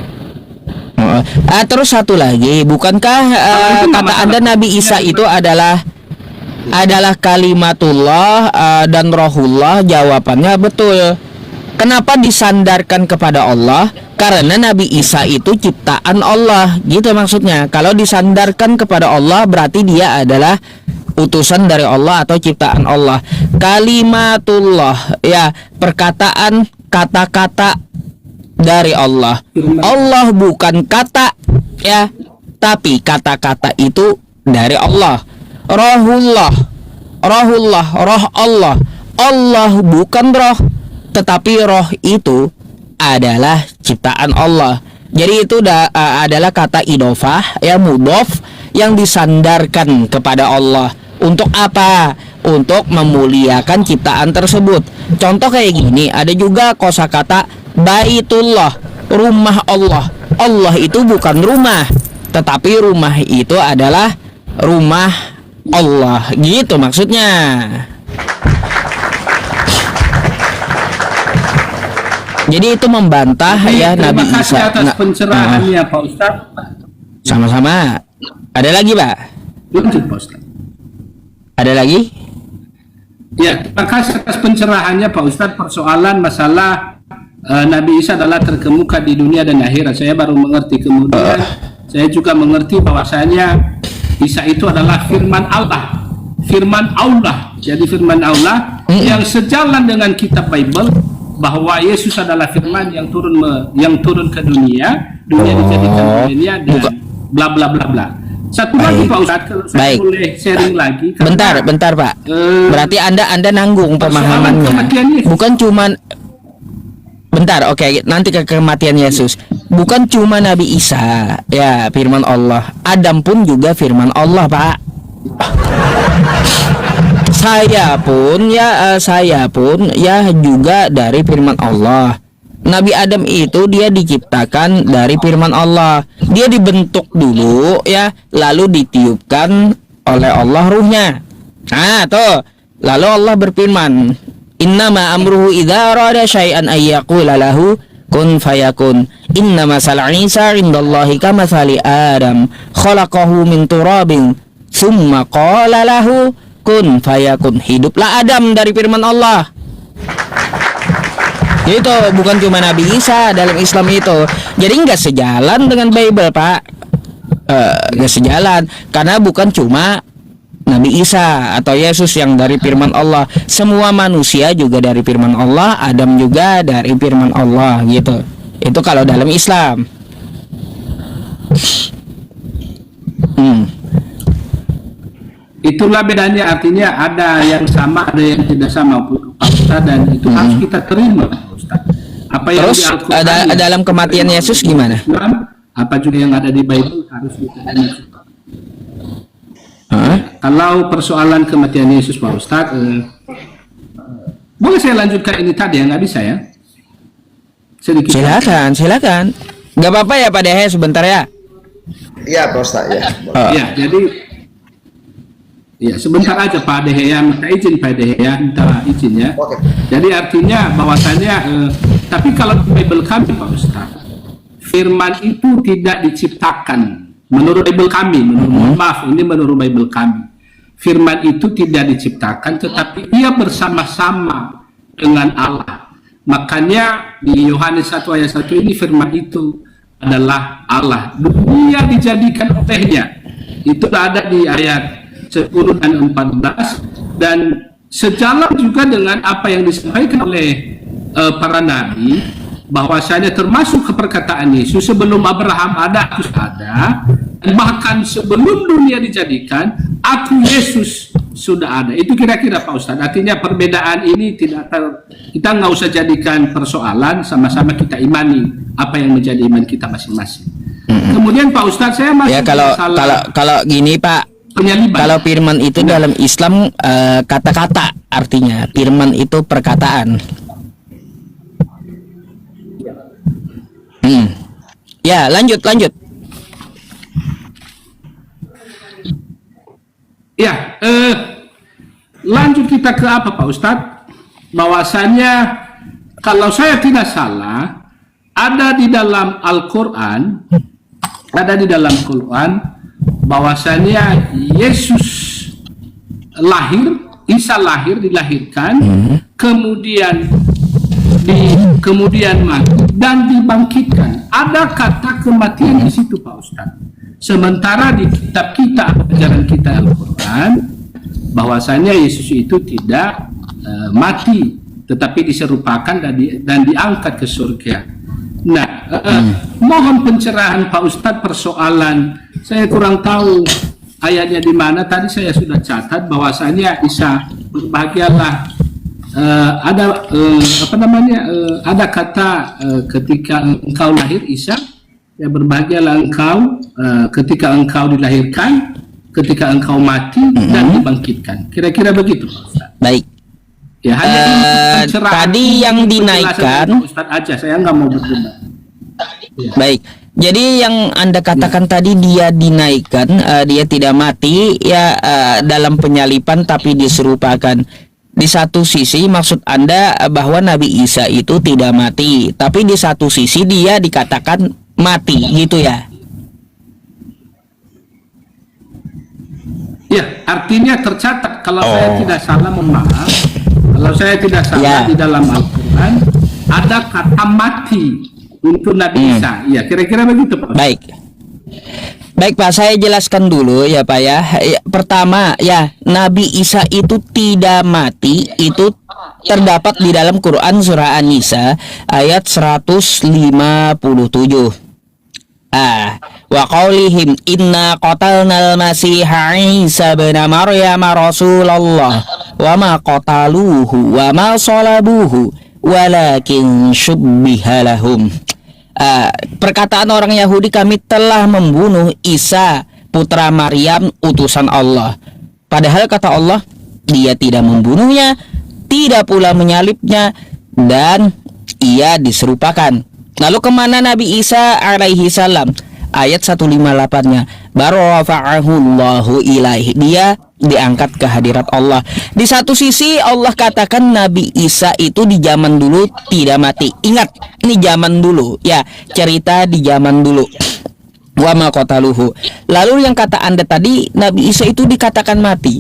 Terus satu lagi, bukankah itu nggak kata masalah. Anda Nabi Isa itu adalah kalimatullah dan rohullah? Jawabannya betul. Kenapa disandarkan kepada Allah? Karena Nabi Isa itu ciptaan Allah, gitu maksudnya. Kalau disandarkan kepada Allah berarti dia adalah utusan dari Allah atau ciptaan Allah. Kalimatullah, ya, perkataan, kata-kata dari Allah. Allah bukan kata, ya, tapi kata-kata itu dari Allah. Rohullah, roh Allah. Allah bukan roh, tetapi roh itu adalah ciptaan Allah. Jadi itu adalah kata idofah, ya, mudhof, yang disandarkan kepada Allah. Untuk apa? Untuk memuliakan ciptaan tersebut. Contoh kayak gini, ada juga kosakata Baitullah, rumah Allah. Allah itu bukan rumah, tetapi rumah itu adalah rumah Allah. Gitu maksudnya. Jadi itu membantah ya Nabi Terima kasih Isa. atas pencerahannya Pak Ustadz. Sama-sama. Ada lagi, Pak? Lanjut Pak Ustadz. Ada lagi? Ya, terima kasih atas pencerahannya Pak Ustadz. Persoalan masalah Nabi Isa adalah terkemuka di dunia dan akhirat. Saya baru mengerti. Kemudian saya juga mengerti bahwasanya Isa itu adalah firman Allah. Firman Allah. Jadi firman Allah yang sejalan dengan kitab Bible, bahwa Yesus adalah firman yang turun ke dunia dijadikan dunia dan bla bla bla bla. Satu lagi Pak Ustadz, kalau saya boleh sharing lagi. Bentar Pak. Berarti Anda nanggung pemahamannya. Bukan cuman bentar, oke, nanti ke kematian Yesus. Bukan cuma Nabi Isa, ya, firman Allah. Adam pun juga firman Allah, Pak. Saya pun ya juga dari firman Allah. Nabi Adam itu dia diciptakan dari firman Allah. Dia dibentuk dulu, ya, lalu ditiupkan oleh Allah ruhnya. Nah, tuh. Lalu Allah berfirman, "Innama amruhu idza arada syai'an ay yaqula lahu kun fayakun. Innama masal Isa 'indallahi kamathali Adam, khalaqahu min turabin, tsumma qala lahu kun fayakun." Hiduplah Adam dari firman Allah. Itu bukan cuma Nabi Isa dalam Islam itu. Jadi nggak sejalan dengan Bible, Pak. Nggak sejalan karena bukan cuma Nabi Isa atau Yesus yang dari firman Allah. Semua manusia juga dari firman Allah, Adam juga dari firman Allah, gitu. Itu kalau dalam Islam. Itulah bedanya, artinya ada yang sama, ada yang tidak sama Pak Ustadz, dan itu harus kita terima Pak Ustadz. Apa yang Terus di Al-Quran dalam kematian Yesus gimana? Apa juga yang ada di Bible harus kita terima. Kalau persoalan kematian Yesus Pak Ustadz, boleh saya lanjutkan ini tadi ya, nggak bisa ya? Sedikit. Silakan. Nggak apa-apa ya Pak Dehe, sebentar ya. Iya Pak Ustadz, ya. Ya, jadi ya sebentar aja Pak Dehe ya, minta izin Pak Dehe ya, minta izin ya. Oke. Jadi artinya bahwasannya, tapi kalau di Bible kami Pak Ustadz, firman itu tidak diciptakan. Menurut Bible kami, menurut Bible kami, firman itu tidak diciptakan, tetapi ia bersama-sama dengan Allah. Makanya di Yohanes 1 ayat 1 ini firman itu adalah Allah. Dunia dijadikan olehnya. Itu ada di ayat 10 dan 14, dan sejalan juga dengan apa yang disampaikan oleh para nabi, bahwasanya termasuk keperkataan Yesus, sebelum Abraham ada, aku ada, dan bahkan sebelum dunia dijadikan, aku Yesus sudah ada. Itu kira-kira Pak Ustadz. Artinya perbedaan ini kita nggak usah jadikan persoalan, sama-sama kita imani apa yang menjadi iman kita masing-masing. Kemudian Pak Ustadz, saya masih Ya kalau gini Pak, penyaliban. kalau firman itu dalam Islam kata-kata, artinya firman itu perkataan. Ya, lanjut. Ya, lanjut kita ke apa Pak Ustadz? Bahwasannya kalau saya tidak salah, ada di dalam Al-Quran, bahwasannya Yesus lahir, Isa lahir, dilahirkan, kemudian mati dan dibangkitkan. Ada kata kematian di situ Pak Ustadz. Sementara di kitab kita, ajaran kita Al-Quran, bahwasanya Yesus itu tidak mati, tetapi diserupakan dan diangkat ke surga. Nah, mohon pencerahan Pak Ustadz, persoalan saya kurang tahu ayatnya di mana. Tadi saya sudah catat bahwasanya Isa berbahagialah, ada ada kata ketika engkau lahir Isa, ya berbahagialah engkau ketika engkau dilahirkan, ketika engkau mati dan dibangkitkan. Kira-kira begitu Pak Ustadz. Baik. Ya, hanya tadi yang dinaikkan Ustadz aja, saya nggak mau berdebat. baik. Jadi yang Anda katakan tadi dia dinaikkan, dia tidak mati ya dalam penyalipan tapi diserupakan. Di satu sisi maksud Anda bahwa Nabi Isa itu tidak mati, tapi di satu sisi dia dikatakan mati, gitu ya. Ya, artinya tercatat kalau saya tidak salah, mohon maaf. Kalau saya tidak salah di dalam Al-Quran ada kata mati untuk Nabi Isa. Ya, kira-kira begitu Pak. Baik. Baik Pak, saya jelaskan dulu ya Pak ya. Pertama ya, Nabi Isa itu tidak mati, itu terdapat di dalam Quran surah An-Nisa ayat 157. Wa qaulihim inna qatalnal masiha Isa bin Maryam Rasulullah wa ma qataluhu wa ma salabuhu walakin syubbiha lahum. Perkataan orang Yahudi, kami telah membunuh Isa putra Maryam utusan Allah. Padahal kata Allah, dia tidak membunuhnya, tidak pula menyalibnya, dan ia diserupakan. Lalu kemana Nabi Isa alaihi salam? Ayat 158-nya, barafa'ahullahu ilaihi, dia diangkat ke hadirat Allah. Di satu sisi Allah katakan Nabi Isa itu di zaman dulu tidak mati. Ingat, ini zaman dulu ya, cerita di zaman dulu. Wa ma qataluhu. Lalu yang kata Anda tadi, Nabi Isa itu dikatakan mati,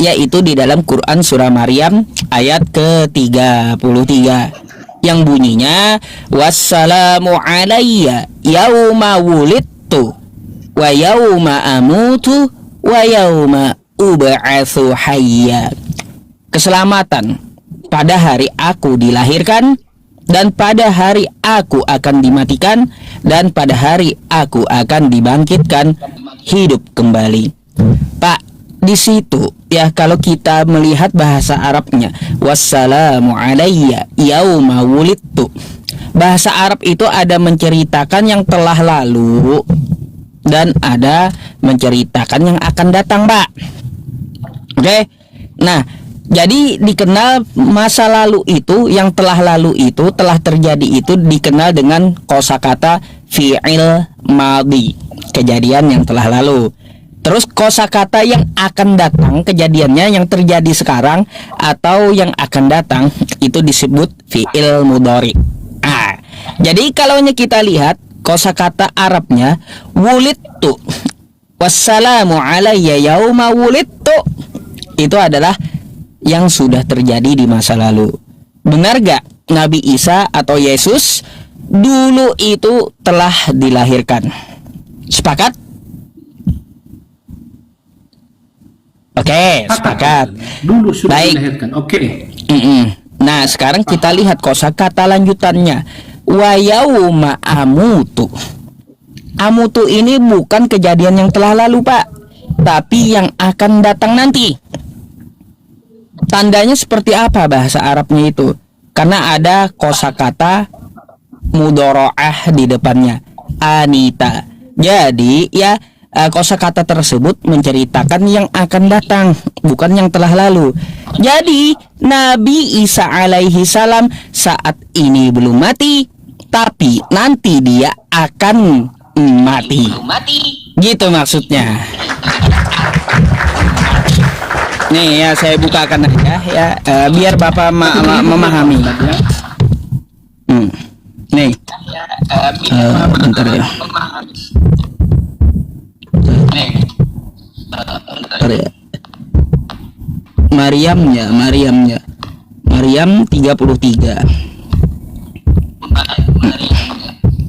yaitu di dalam Quran surah Maryam ayat ke-33 yang bunyinya wassalamu alayya yauma wulidtu wa yauma amutu wa yauma ub'atsu hayya. Keselamatan pada hari aku dilahirkan, dan pada hari aku akan dimatikan, dan pada hari aku akan dibangkitkan hidup kembali. Pak, di situ ya, kalau kita melihat bahasa Arabnya wassalamu alayya yauma wulidtu, bahasa Arab itu ada menceritakan yang telah lalu dan ada menceritakan yang akan datang, Pak. Oke. Nah, jadi dikenal masa lalu itu, yang telah lalu itu, telah terjadi itu dikenal dengan kosakata fi'il madhi, kejadian yang telah lalu. Terus kosakata yang akan datang, kejadiannya yang terjadi sekarang atau yang akan datang, itu disebut fi'il mudhari. Jadi kalau kita lihat kosakata Arabnya wulidtu, wassalamu alayya yauma wulidtu, itu adalah yang sudah terjadi di masa lalu. Benar gak Nabi Isa atau Yesus dulu itu telah dilahirkan? Sepakat? Oke, sepakat. Dulu sudah Baik. dilahirkan. Oke. Nah, sekarang kita lihat kosakata lanjutannya. Wa yauma amutu. Amutu ini bukan kejadian yang telah lalu, Pak, tapi yang akan datang nanti. Tandanya seperti apa bahasa Arabnya itu? Karena ada kosakata mudharaah di depannya, anita. Jadi ya, kosakata tersebut menceritakan yang akan datang, bukan yang telah lalu. Jadi Nabi Isa alaihi salam saat ini belum mati, tapi nanti dia akan mati. Gitu maksudnya. Nih ya, saya bukakan aja ya, biar Bapak memahami. Nih, bentar ya. Bentar ya. Maryam 33.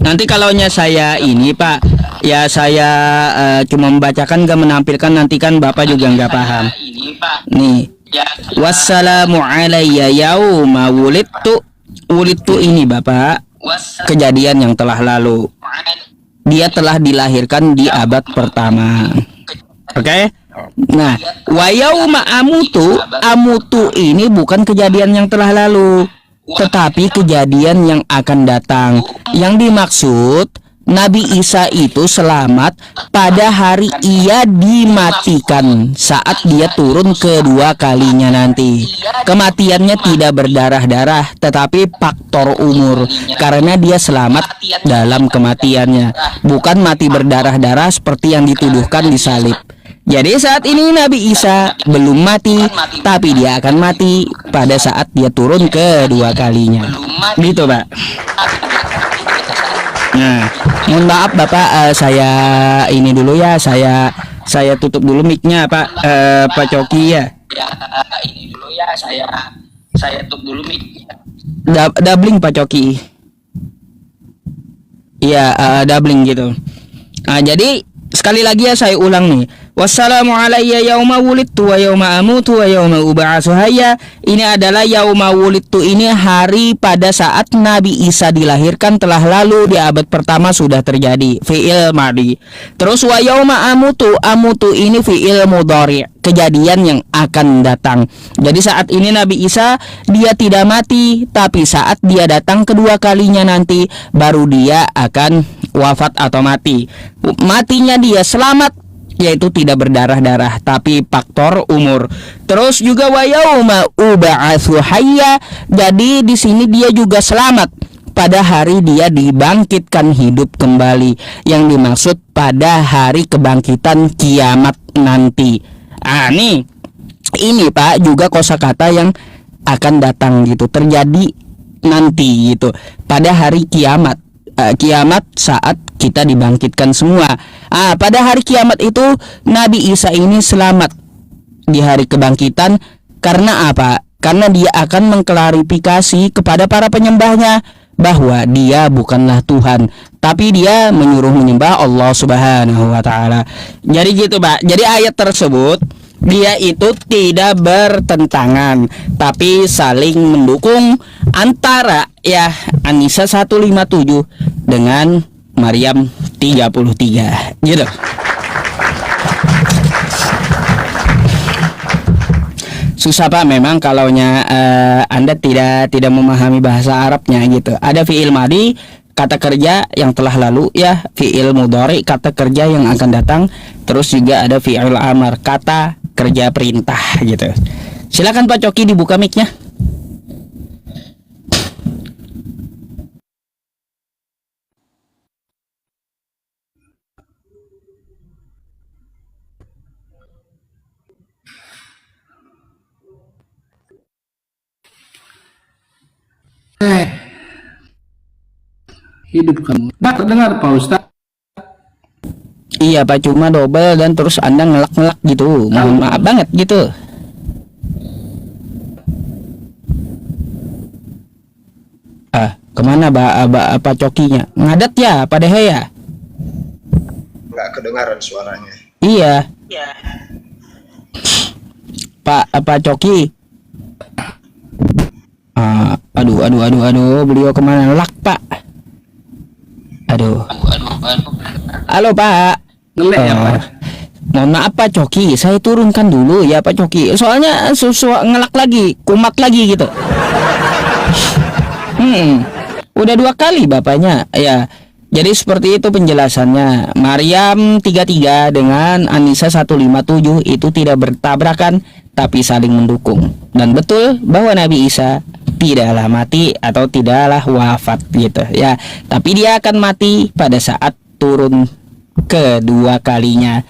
Nanti kalaunya saya ini, Pak, ya saya cuma membacakan, gak menampilkan, nanti kan Bapak juga nggak paham. Nih, Ya. wassalamu alayya yauma wulidtu. Wulidtu ini Bapak kejadian yang telah lalu. Dia telah dilahirkan di abad pertama. Oke? Nah, wa yauma amutu, amutu ini bukan kejadian yang telah lalu, tetapi kejadian yang akan datang. Yang dimaksud Nabi Isa itu selamat pada hari ia dimatikan saat dia turun kedua kalinya nanti. Kematiannya tidak berdarah-darah tetapi faktor umur, karena dia selamat dalam kematiannya, bukan mati berdarah-darah seperti yang dituduhkan di salib. Jadi saat ini Nabi Isa belum mati, tapi dia akan mati pada saat dia turun kedua kalinya. Gitu Pak. Nah, mohon maaf Bapak, saya ini dulu ya, saya tutup dulu mic-nya Pak, Pak Coki ya. Ya, ini dulu ya, saya tutup dulu mic. Doubling Pak Coki. Iya, doubling gitu. Nah, jadi sekali lagi ya saya ulang nih. Wassalamu alayya yauma wulidtu wa yauma amutu wa yauma ub'atsu hayya. Ini adalah yauma wulidtu, ini hari pada saat Nabi Isa dilahirkan telah lalu, di abad pertama sudah terjadi, fi'il madhi. Terus wa yauma amutu, amutu ini fi'il mudhari, kejadian yang akan datang. Jadi saat ini Nabi Isa dia tidak mati, tapi saat dia datang kedua kalinya nanti baru dia akan wafat atau mati. Matinya dia selamat, yaitu tidak berdarah-darah, tapi faktor umur. Terus juga wa yauma ub'atsu hayya, jadi di sini dia juga selamat pada hari dia dibangkitkan hidup kembali, yang dimaksud pada hari kebangkitan kiamat nanti. Ini Pak juga kosakata yang akan datang gitu, terjadi nanti gitu pada hari kiamat. Kiamat saat kita dibangkitkan semua. Pada hari kiamat itu Nabi Isa ini selamat di hari kebangkitan. Karena apa? Karena dia akan mengklarifikasi kepada para penyembahnya bahwa dia bukanlah Tuhan, tapi dia menyuruh menyembah Allah Subhanahu wa taala. Jadi gitu, Pak. Jadi ayat tersebut dia itu tidak bertentangan, tapi saling mendukung antara ya An-Nisa 157 dengan Maryam 33 gitu. Susah Pak memang kalaunya Anda tidak memahami bahasa Arabnya gitu. Ada fi'il madhi, kata kerja yang telah lalu ya, fi'il mudhari, kata kerja yang akan datang, terus juga ada fi'il amar, kata kerja perintah gitu. Silakan Pak Coki dibuka mic-nya. Hidup kamu tak terdengar Pak Ustaz. Iya Pak, cuma double dan terus Anda ngelak-ngelak gitu. Mohon maaf banget gitu. Kemana Pak Cokinya? Ngadat ya Pak Dehe ya? Nggak kedengaran suaranya. Iya Ya. Pak Coki. Aduh, beliau kemana? Lak Pak. Aduh. Halo Pak. Ngelek ya Pak. Mohon maaf Pak Coki, saya turunkan dulu ya Pak Coki. Soalnya ngelak lagi, kumat lagi gitu. Udah 2 kali bapaknya ya. Jadi seperti itu penjelasannya. Maryam 33 dengan An-Nisa 157 itu tidak bertabrakan, tapi saling mendukung. Dan betul bahwa Nabi Isa tidaklah mati atau tidaklah wafat gitu ya, tapi dia akan mati pada saat turun kedua kalinya.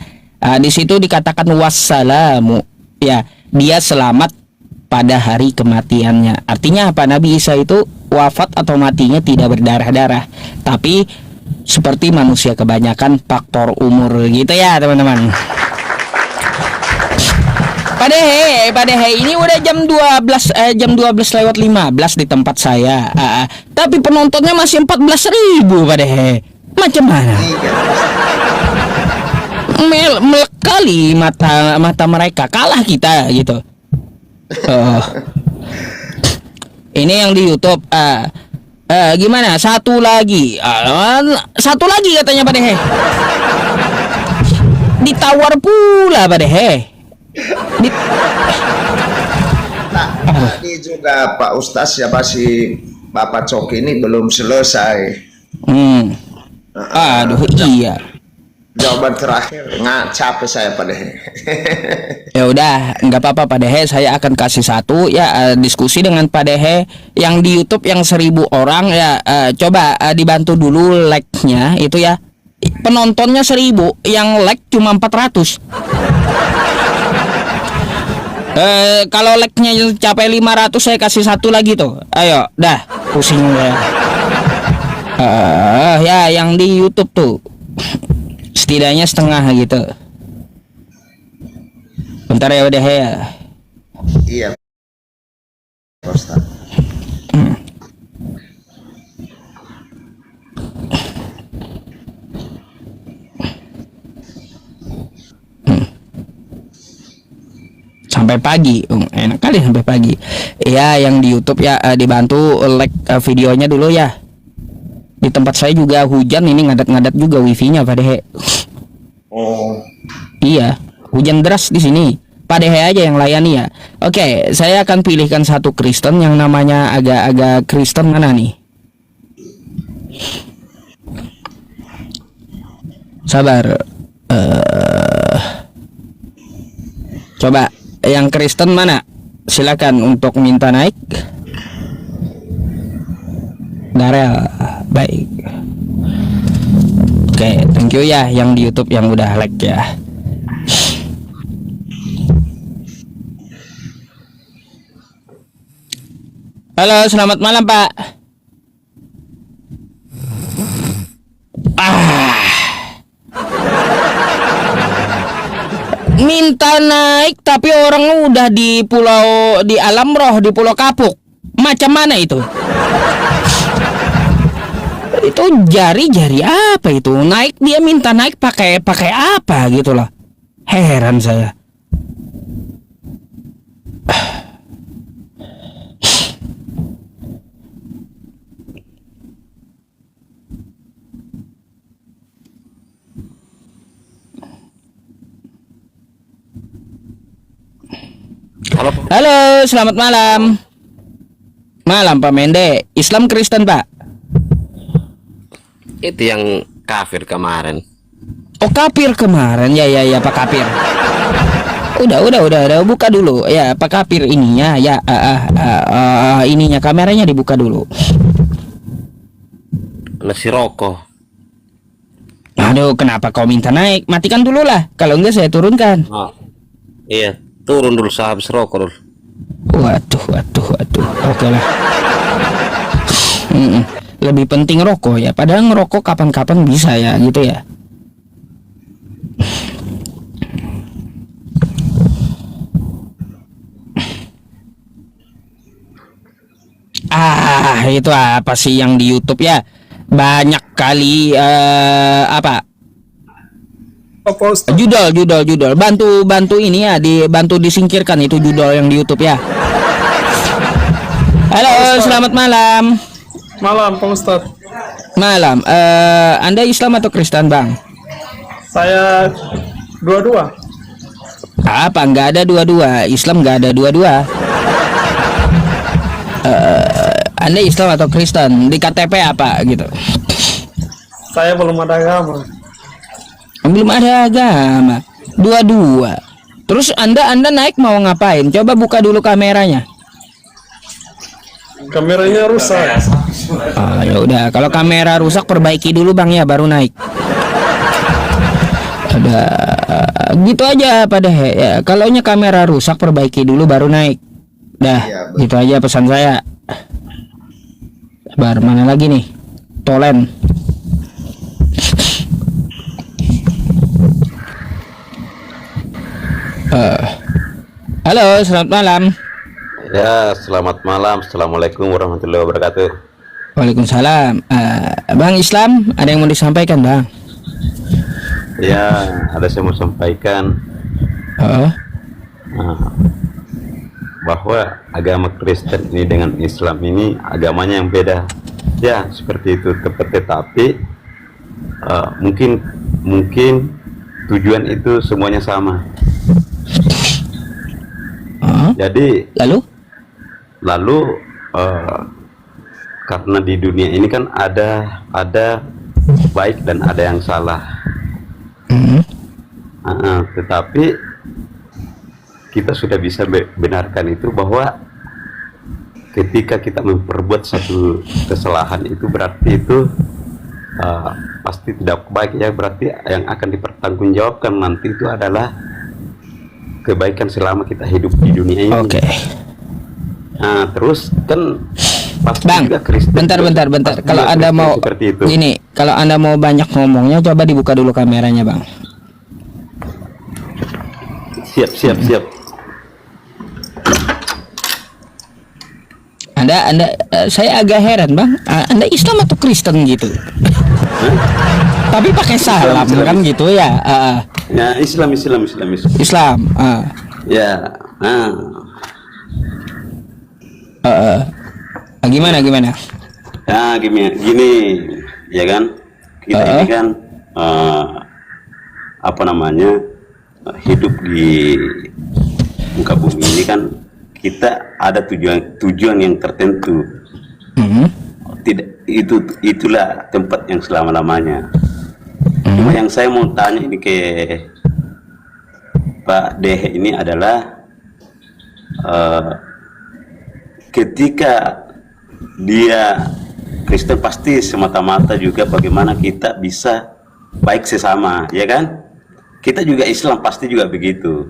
Di situ dikatakan wassalamu ya, dia selamat pada hari kematiannya. Artinya apa? Nabi Isa itu wafat atau matinya tidak berdarah-darah, tapi seperti manusia kebanyakan faktor umur gitu ya teman-teman. Pak Dehe, ini udah jam 12 lewat 15 di tempat saya. Tapi penontonnya masih 14.000 Pak Dehe. Macam mana? Melek kali mata mereka, kalah kita gitu. Oh. Ini yang di YouTube. Gimana? Satu lagi katanya Pak Dehe. Ditawar pula Pak Dehe. Tadi juga Pak Ustaz siapa si Bapak Coki ini belum selesai. Aduh, iya. Jawaban terakhir nggak capek saya Pak Dehe. Ya udah, nggak apa-apa Pak Dehe, saya akan kasih satu ya, diskusi dengan Pak Dehe yang di YouTube yang 1000 orang ya, coba dibantu dulu like-nya itu ya. Penontonnya 1000, yang like cuma 400. Kalau like-nya capai 500 saya kasih satu lagi tuh. Ayo, dah, pusing ya. Ya yang di YouTube tuh setidaknya setengah gitu. Bentar ya udah ya. Iya Pak Ustaz. Sampai pagi, enak kali sampai pagi. Ya yang di YouTube ya, dibantu like videonya dulu ya. Di tempat saya juga hujan ini, ngadat-ngadat juga wifi-nya Pak Dehe. Oh. Iya, hujan deras di sini. Pak Dehe aja yang layani ya. Oke, saya akan pilihkan satu Kristen yang namanya agak-agak Kristen mana nih? Sabar. Coba yang Kristen mana? Silakan untuk minta naik. Darel, baik. Oke, thank you ya yang di YouTube yang udah like ya. Halo, selamat malam Pak. Minta naik tapi orang udah di pulau, di alam roh, di Pulau Kapuk. Macam mana itu? Itu jari-jari apa itu? Naik, dia minta naik pakai apa gitu loh. Heran saya. Halo, selamat malam. Malam Pak Mende. Islam Kristen Pak? Itu yang kafir kemarin. Oh kafir kemarin, ya Pak kafir. Udah buka dulu ya Pak kafir ininya ya, ininya kameranya dibuka dulu. Nasi rokok. Aduh, kenapa kau minta naik? Matikan dulu lah, kalau enggak saya turunkan. Oh, iya, turun dulu sehabis rokok dulu. Waduh. Oke lah. Lebih penting rokok ya. Padahal ngerokok kapan-kapan bisa ya, gitu ya. Itu apa sih yang di YouTube ya? Banyak kali apa? Judol. Bantu ini ya, dibantu disingkirkan itu judol yang di YouTube ya. Halo, selamat malam. Malam, Pak Ustadz. Malam. Anda Islam atau Kristen, Bang? Saya dua-dua. Apa? Nggak ada dua-dua. Islam nggak ada dua-dua. Anda Islam atau Kristen? Di KTP apa gitu? Saya belum ada agama. Belum ada agama. Dua-dua. Terus Anda naik mau ngapain? Coba buka dulu kameranya. Kameranya rusak. Ya udah, kalau kamera rusak perbaiki dulu Bang ya, baru naik. Ada gitu aja pada ya. Kalaunya kamera rusak perbaiki dulu baru naik. Dah, gitu aja pesan saya. Sabar, mana lagi nih? Tolen. Halo, selamat malam. Ya, selamat malam. Assalamualaikum warahmatullahi wabarakatuh. Waalaikumsalam. Bang Islam, ada yang mau disampaikan, Bang? Ya, ada saya mau sampaikan. Oh. bahwa agama Kristen ini dengan Islam ini agamanya yang beda. Ya, seperti itu. Tetapi mungkin tujuan itu semuanya sama. Jadi lalu karena di dunia ini kan ada baik dan ada yang salah. Tetapi kita sudah bisa benarkan itu bahwa ketika kita memperbuat satu kesalahan itu berarti itu pasti tidak baik, ya, berarti yang akan dipertanggungjawabkan nanti itu adalah kebaikan selama kita hidup di dunia ini. Oke. Nah, terus kan pasti Bang, juga Kristen. bentar. Pasti Kalau juga Anda Kristen mau seperti itu. gini, kalau Anda mau banyak ngomongnya, coba dibuka dulu kameranya, Bang. Siap. Saya agak heran, Bang. Anda Islam atau Kristen gitu? Tapi pakai salam Islam. kan gitu ya? Ya, Islam. Islam. Ya. Gimana? Ya, gini, ya kan? Kita ini kan hidup di muka bumi ini kan kita ada tujuan yang tertentu. Tidak, itulah tempat yang selama-lamanya. Cuma yang saya mau tanya ini ke Pak Dehe ini adalah ketika dia Kristen pasti semata-mata juga bagaimana kita bisa baik sesama, ya kan? Kita juga Islam pasti juga begitu.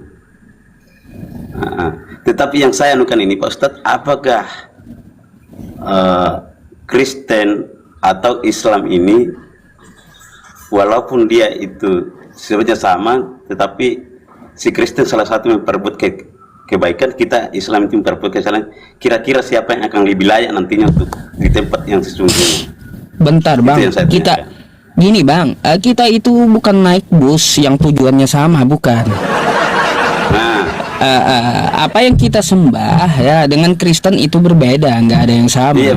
Tetapi yang saya anukan ini Pak Ustadz, apakah Kristen atau Islam ini walaupun dia itu sebenarnya sama, tetapi si Kristen salah satu memperbuat kebaikan, kita Islam itu memperbuat kesalahan, kira-kira siapa yang akan lebih layak nantinya untuk di tempat yang sesungguhnya? Bentar, Bang. Gini, Bang, kita itu bukan naik bus yang tujuannya sama, bukan. Apa yang kita sembah ya dengan Kristen itu berbeda, nggak ada yang sama. Iya.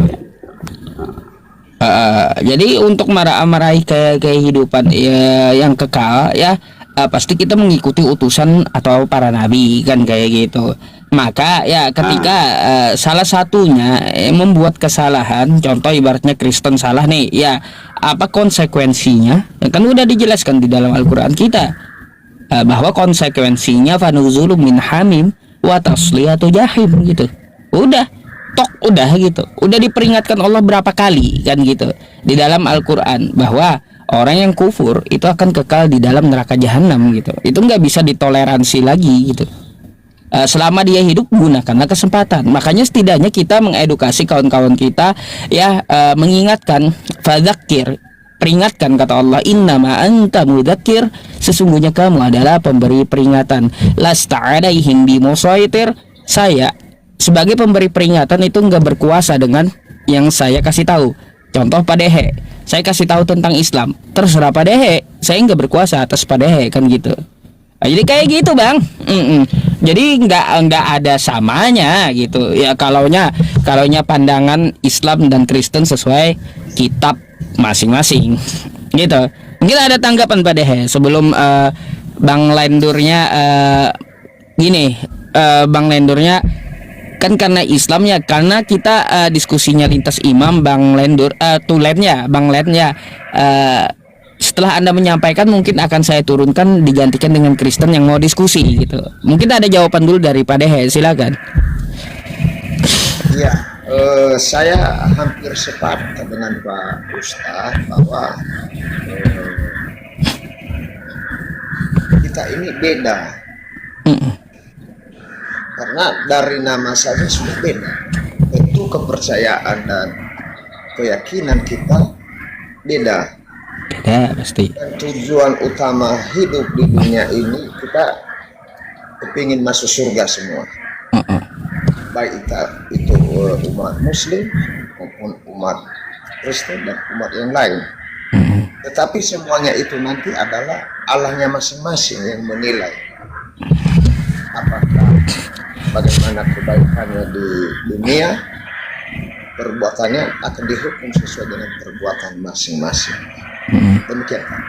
Jadi untuk meraih kehidupan yang kekal ya, pasti kita mengikuti utusan atau para nabi kan kayak gitu. Maka ya ketika salah satunya membuat kesalahan, contoh ibaratnya Kristen salah nih, ya apa konsekuensinya? Kan udah dijelaskan di dalam Al-Qur'an kita bahwa konsekuensinya fanuzulun min hamim wa tasliyatu jahim gitu. Udah gitu. Udah diperingatkan Allah berapa kali kan gitu di dalam Al-Qur'an bahwa orang yang kufur itu akan kekal di dalam neraka jahanam gitu. Itu nggak bisa ditoleransi lagi gitu. Selama dia hidup gunakanlah kesempatan. Makanya setidaknya kita mengedukasi kawan-kawan kita ya, mengingatkan, fadzakir, peringatkan, kata Allah, innama anta mudzakir, sesungguhnya kamu adalah pemberi peringatan, lasta alaihim bimusaitir, saya sebagai pemberi peringatan itu enggak berkuasa dengan yang saya kasih tahu. Contoh Pak Dehe, saya kasih tahu tentang Islam, terserah Pak Dehe, saya enggak berkuasa atas Pak Dehe kan gitu. Jadi kayak gitu, Bang. Jadi enggak ada samanya gitu ya, kalaunya pandangan Islam dan Kristen sesuai kitab masing-masing gitu. Mungkin ada tanggapan Pak Dehe sebelum Bang Lendurnya gini, Bang Lendurnya kan karena Islam ya, karena kita diskusinya lintas imam, Bang Lendur tulennya Bang Len ya, setelah Anda menyampaikan mungkin akan saya turunkan digantikan dengan Kristen yang mau diskusi gitu. Mungkin ada jawaban dulu dari Pak Dehe, silakan. Ya, saya hampir sepakat dengan Pak Ustadz bahwa kita ini beda. Karena dari nama saja sudah beda. Itu kepercayaan dan keyakinan kita beda. Beda pasti. Dan tujuan utama hidup di dunia ini kita kepingin masuk surga semua. Baik itu umat Muslim maupun umat Kristen dan umat yang lain. Tetapi semuanya itu nanti adalah Allahnya masing-masing yang menilai apakah bagaimana kebaikannya di dunia, perbuatannya akan dihukum sesuai dengan perbuatan masing-masing. Demikian Pak.